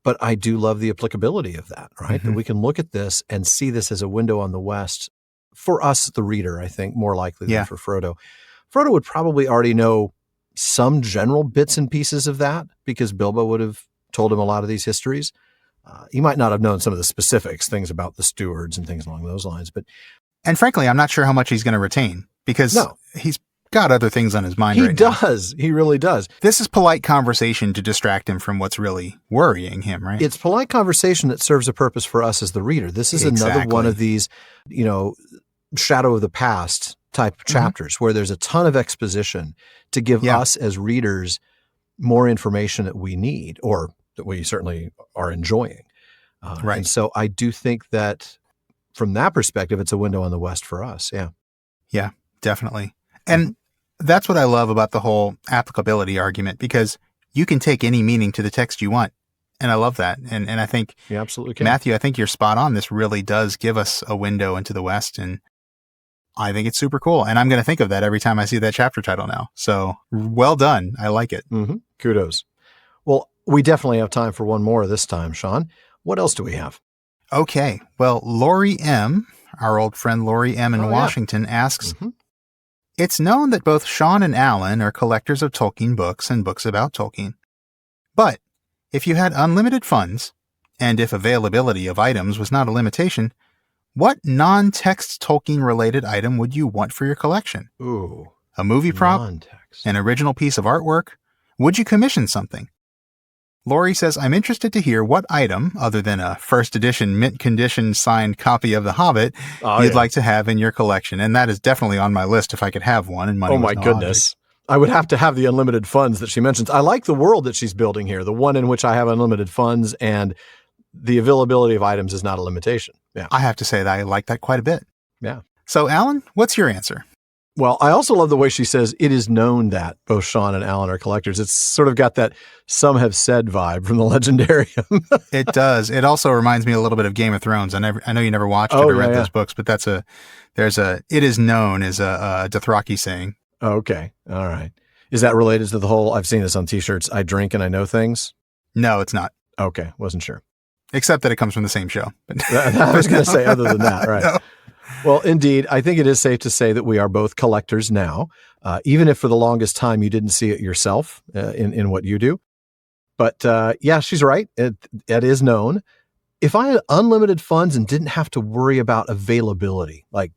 but I do love the applicability of that, right? That we can look at this and see this as a window on the West for us, the reader, I think, more likely than for Frodo. Frodo would probably already know some general bits and pieces of that because Bilbo would have told him a lot of these histories. He might not have known some of the specifics, things about the stewards and things along those lines, but And frankly, I'm not sure how much he's going to retain because he's got other things on his mind He right now. does. He really does. This is polite conversation to distract him from what's really worrying him, right? It's polite conversation that serves a purpose for us as the reader. This is another one of these, shadow of the past type of chapters where there's a ton of exposition to give us as readers more information that we need or that we certainly are enjoying. Right. And so I do think that from that perspective, it's a window on the West for us. Yeah. Yeah, definitely. And that's what I love about the whole applicability argument, because you can take any meaning to the text you want. And I love that. And I think, you absolutely can. Matthew, I think you're spot on. This really does give us a window into the West. And I think it's super cool. And I'm going to think of that every time I see that chapter title now. So well done. I like it. Mm-hmm. Kudos. Well, we definitely have time for one more this time, Sean. What else do we have? Okay. Well, Lori M., our old friend Lori M. in Washington asks, it's known that both Sean and Alan are collectors of Tolkien books and books about Tolkien. But if you had unlimited funds, and if availability of items was not a limitation, what non-text Tolkien-related item would you want for your collection? Ooh. A movie prop? Non-text. An original piece of artwork? Would you commission something? Lori says, I'm interested to hear what item, other than a first edition mint condition signed copy of The Hobbit, you'd like to have in your collection. And that is definitely on my list if I could have one. And money oh my goodness. I would have to have the unlimited funds that she mentions. I like the world that she's building here, the one in which I have unlimited funds and the availability of items is not a limitation. Yeah. I have to say that I like that quite a bit. Yeah. So Alan, what's your answer? Well, I also love the way she says it is known that both Sean and Alan are collectors. It's sort of got that some have said vibe from the Legendarium. It does. It also reminds me a little bit of Game of Thrones. I know you never watched it or read those books, but it is known as a Dothraki saying. Okay. All right. Is that related to the whole, I've seen this on t-shirts, I drink and I know things? No, it's not. Okay. Wasn't sure. Except that it comes from the same show. I was going to say other than that, right? No. Well, indeed, I think it is safe to say that we are both collectors now, even if for the longest time you didn't see it yourself in what you do. But yeah, she's right. It is known. If I had unlimited funds and didn't have to worry about availability, like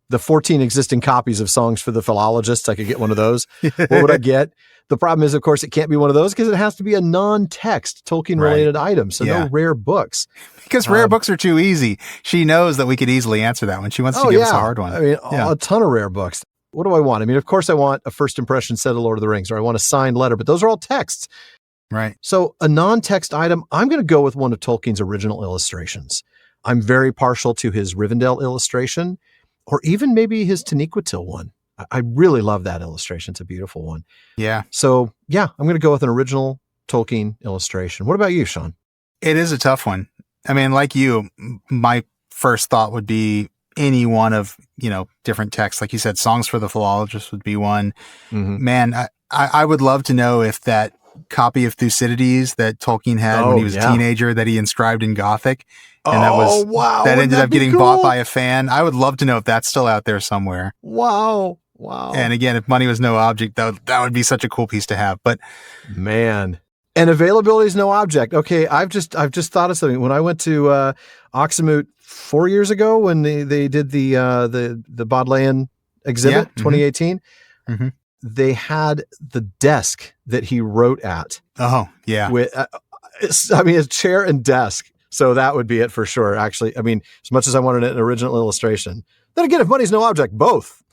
the 14 existing copies of Songs for the Philologists, I could get one of those. What would I get? The problem is, of course, it can't be one of those because it has to be a non-text Tolkien-related item, so no rare books. Because rare books are too easy. She knows that we could easily answer that one. She wants to give us a hard one. I mean, a ton of rare books. What do I want? I mean, of course, I want a first impression set of Lord of the Rings, or I want a signed letter, but those are all texts. Right. So a non-text item, I'm going to go with one of Tolkien's original illustrations. I'm very partial to his Rivendell illustration, or even maybe his Taniquetil one. I really love that illustration. It's a beautiful one. Yeah. So yeah, I'm going to go with an original Tolkien illustration. What about you, Sean? It is a tough one. I mean, like you, my first thought would be any one of, different texts. Like you said, Songs for the Philologists would be one. Mm-hmm. Man, I would love to know if that copy of Thucydides that Tolkien had when he was a teenager that he inscribed in Gothic. And that ended up getting bought by a fan. I would love to know if that's still out there somewhere. Wow. And again, if money was no object, that would be such a cool piece to have. But man, and availability is no object. Okay. I've just thought of something. When I went to Oxenmoot 4 years ago, when they did the Bodleian exhibit, 2018, they had the desk that he wrote at. Oh yeah. With, a chair and desk. So that would be it for sure. Actually, I mean, as much as I wanted an original illustration, then again, if money's no object, both.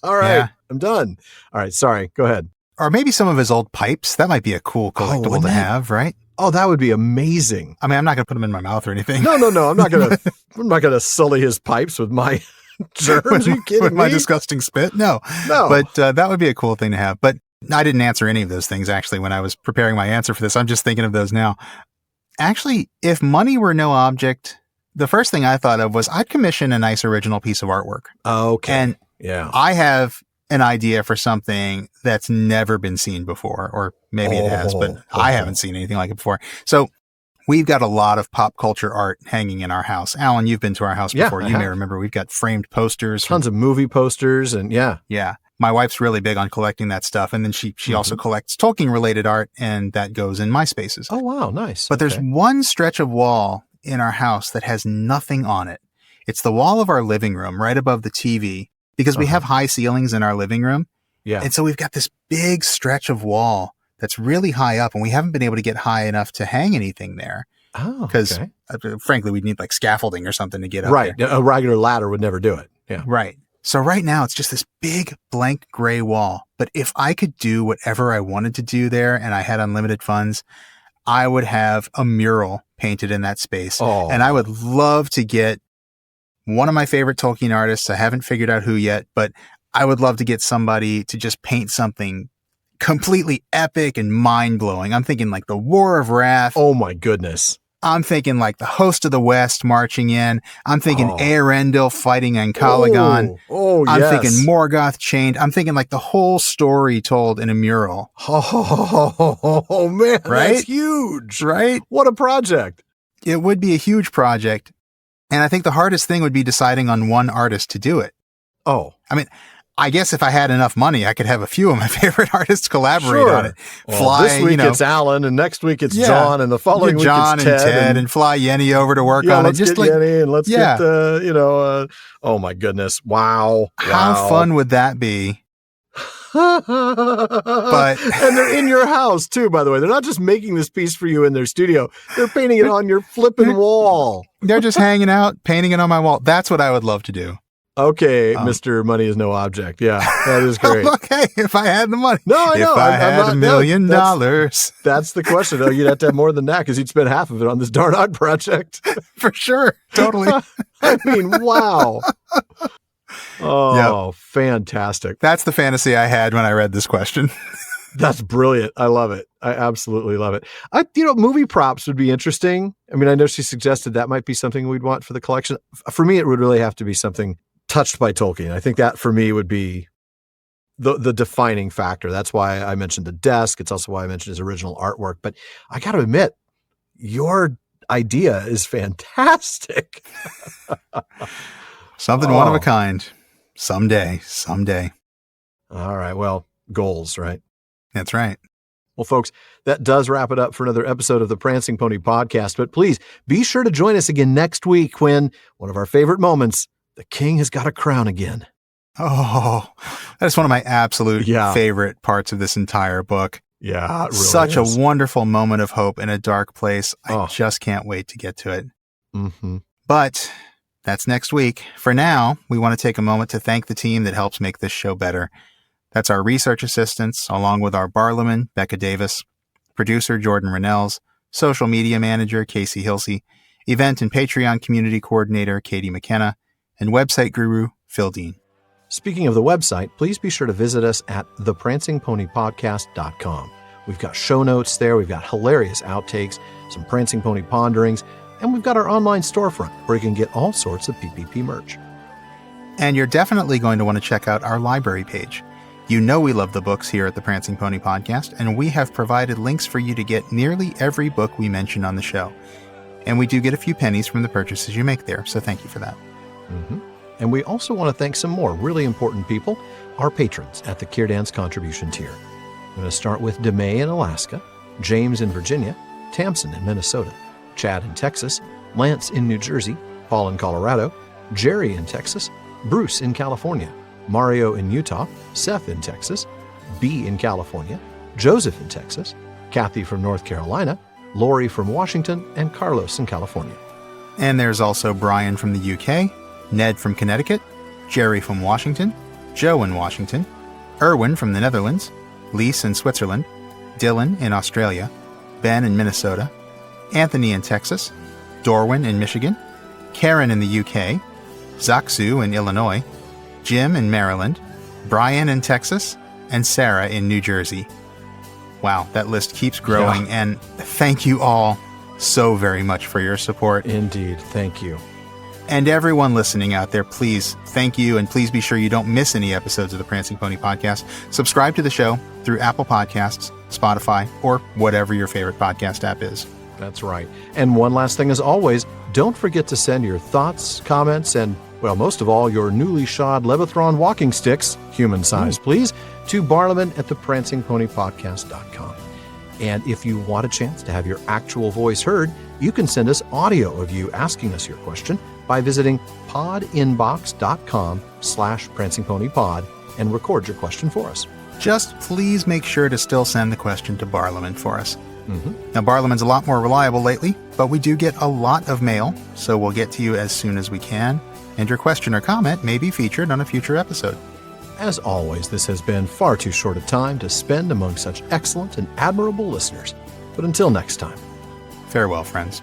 All right, I'm done. All right, sorry, go ahead. Or maybe some of his old pipes. That might be a cool collectible to have, right? Oh, that would be amazing. I mean, I'm not going to put them in my mouth or anything. No. I'm not going to sully his pipes with my germs. Are you kidding me? My disgusting spit? No. But that would be a cool thing to have. But I didn't answer any of those things, actually, when I was preparing my answer for this. I'm just thinking of those now. Actually, if money were no object, the first thing I thought of was I'd commission a nice original piece of artwork. Okay. And yeah, I have an idea for something that's never been seen before, or maybe it has, but I haven't seen anything like it before. So we've got a lot of pop culture art hanging in our house. Alan, you've been to our house before. You may remember we've got framed posters. Tons of movie posters and yeah. My wife's really big on collecting that stuff. And then she also collects Tolkien related art, and that goes in my spaces. Oh, wow. Nice. But there's one stretch of wall in our house that has nothing on it. It's the wall of our living room right above the TV because we have high ceilings in our living room. Yeah. And so we've got this big stretch of wall that's really high up, and we haven't been able to get high enough to hang anything there. Oh, Because, okay. frankly, we'd need like scaffolding or something to get up Right. there. A regular ladder would never do it. Yeah. Right. So right now it's just this big blank gray wall. But if I could do whatever I wanted to do there and I had unlimited funds, I would have a mural painted in that space. Oh. And I would love to get one of my favorite Tolkien artists. I haven't figured out who yet, but I would love to get somebody to just paint something completely epic and mind-blowing. I'm thinking like the War of Wrath. Oh my goodness. I'm thinking like the Host of the West marching in. I'm thinking Eärendil fighting in Calagon. Oh, I'm yes. thinking Morgoth chained. I'm thinking like the whole story told in a mural. Oh, man. Right? That's huge. Right? What a project. It would be a huge project. And I think the hardest thing would be deciding on one artist to do it. Oh. I mean, I guess if I had enough money, I could have a few of my favorite artists collaborate on it. Well, this week it's Alan, and next week it's John, and the following week John it's and Ted. Ted and fly Yenny over to work on it. Let's Just get Yenny and let's get oh my goodness. Wow. How fun would that be? And they're in your house too, by the way. They're not just making this piece for you in their studio. They're painting it on your flipping wall. They're just hanging out, painting it on my wall. That's what I would love to do. Okay, Mr. Money is no object. Yeah, that is great. Okay, if I had the money. No, I know. If I had $1 million. That's the question. Oh, you'd have to have more than that because you'd spend half of it on this darn art project. For sure. Totally. I mean, wow. Oh, fantastic. That's the fantasy I had when I read this question. That's brilliant. I love it. I absolutely love it. Movie props would be interesting. I mean, I know she suggested that might be something we'd want for the collection. For me, it would really have to be something touched by Tolkien. I think that for me would be the defining factor. That's why I mentioned the desk. It's also why I mentioned his original artwork. But I got to admit, your idea is fantastic. Something one of a kind. Someday. All right. Well, goals, right? That's right. Well, folks, that does wrap it up for another episode of the Prancing Pony Podcast. But please be sure to join us again next week when one of our favorite moments, the king has got a crown again. Oh, that's one of my absolute favorite parts of this entire book. Yeah, it really Such is. a wonderful moment of hope in a dark place. I just can't wait to get to it. Mm-hmm. But that's next week. For now, we want to take a moment to thank the team that helps make this show better. That's our research assistants, along with our Barlowman, Becca Davis, producer Jordan Rennells, social media manager Casey Hilsey, event and Patreon community coordinator Katie McKenna, and website guru Phil Dean. Speaking of the website, please be sure to visit us at theprancingponypodcast.com. We've got show notes there, we've got hilarious outtakes, some Prancing Pony ponderings, and we've got our online storefront where you can get all sorts of PPP merch. And you're definitely going to want to check out our library page. You know we love the books here at the Prancing Pony Podcast, and we have provided links for you to get nearly every book we mention on the show. And we do get a few pennies from the purchases you make there, so thank you for that. Mm-hmm. And we also want to thank some more really important people, our patrons at the Kierdance contribution tier. I'm going to start with DeMay in Alaska, James in Virginia, Tamsin in Minnesota, Chad in Texas, Lance in New Jersey, Paul in Colorado, Jerry in Texas, Bruce in California, Mario in Utah, Seth in Texas, B in California, Joseph in Texas, Kathy from North Carolina, Lori from Washington, and Carlos in California. And there's also Brian from the UK, Ned from Connecticut, Jerry from Washington, Joe in Washington, Erwin from the Netherlands, Lise in Switzerland, Dylan in Australia, Ben in Minnesota, Anthony in Texas, Dorwin in Michigan, Karen in the UK, Zaksu in Illinois, Jim in Maryland, Brian in Texas, and Sarah in New Jersey. Wow, that list keeps growing, and thank you all so very much for your support. Indeed, thank you. And everyone listening out there, please, thank you, and please be sure you don't miss any episodes of the Prancing Pony Podcast. Subscribe to the show through Apple Podcasts, Spotify, or whatever your favorite podcast app is. That's right. And one last thing, as always, don't forget to send your thoughts, comments, and, well, most of all, your newly shod Levithron walking sticks, human size, please, to Barlowman at theprancingponypodcast.com. And if you want a chance to have your actual voice heard, You can send us audio of you asking us your question by visiting podinbox.com/prancingponypod and record your question for us. Just please make sure to still send the question to Barliman for us. Now, Barliman's a lot more reliable lately, but we do get a lot of mail, so we'll get to you as soon as we can, and your question or comment may be featured on a future episode. As always, this has been far too short a time to spend among such excellent and admirable listeners. But until next time. Farewell, friends.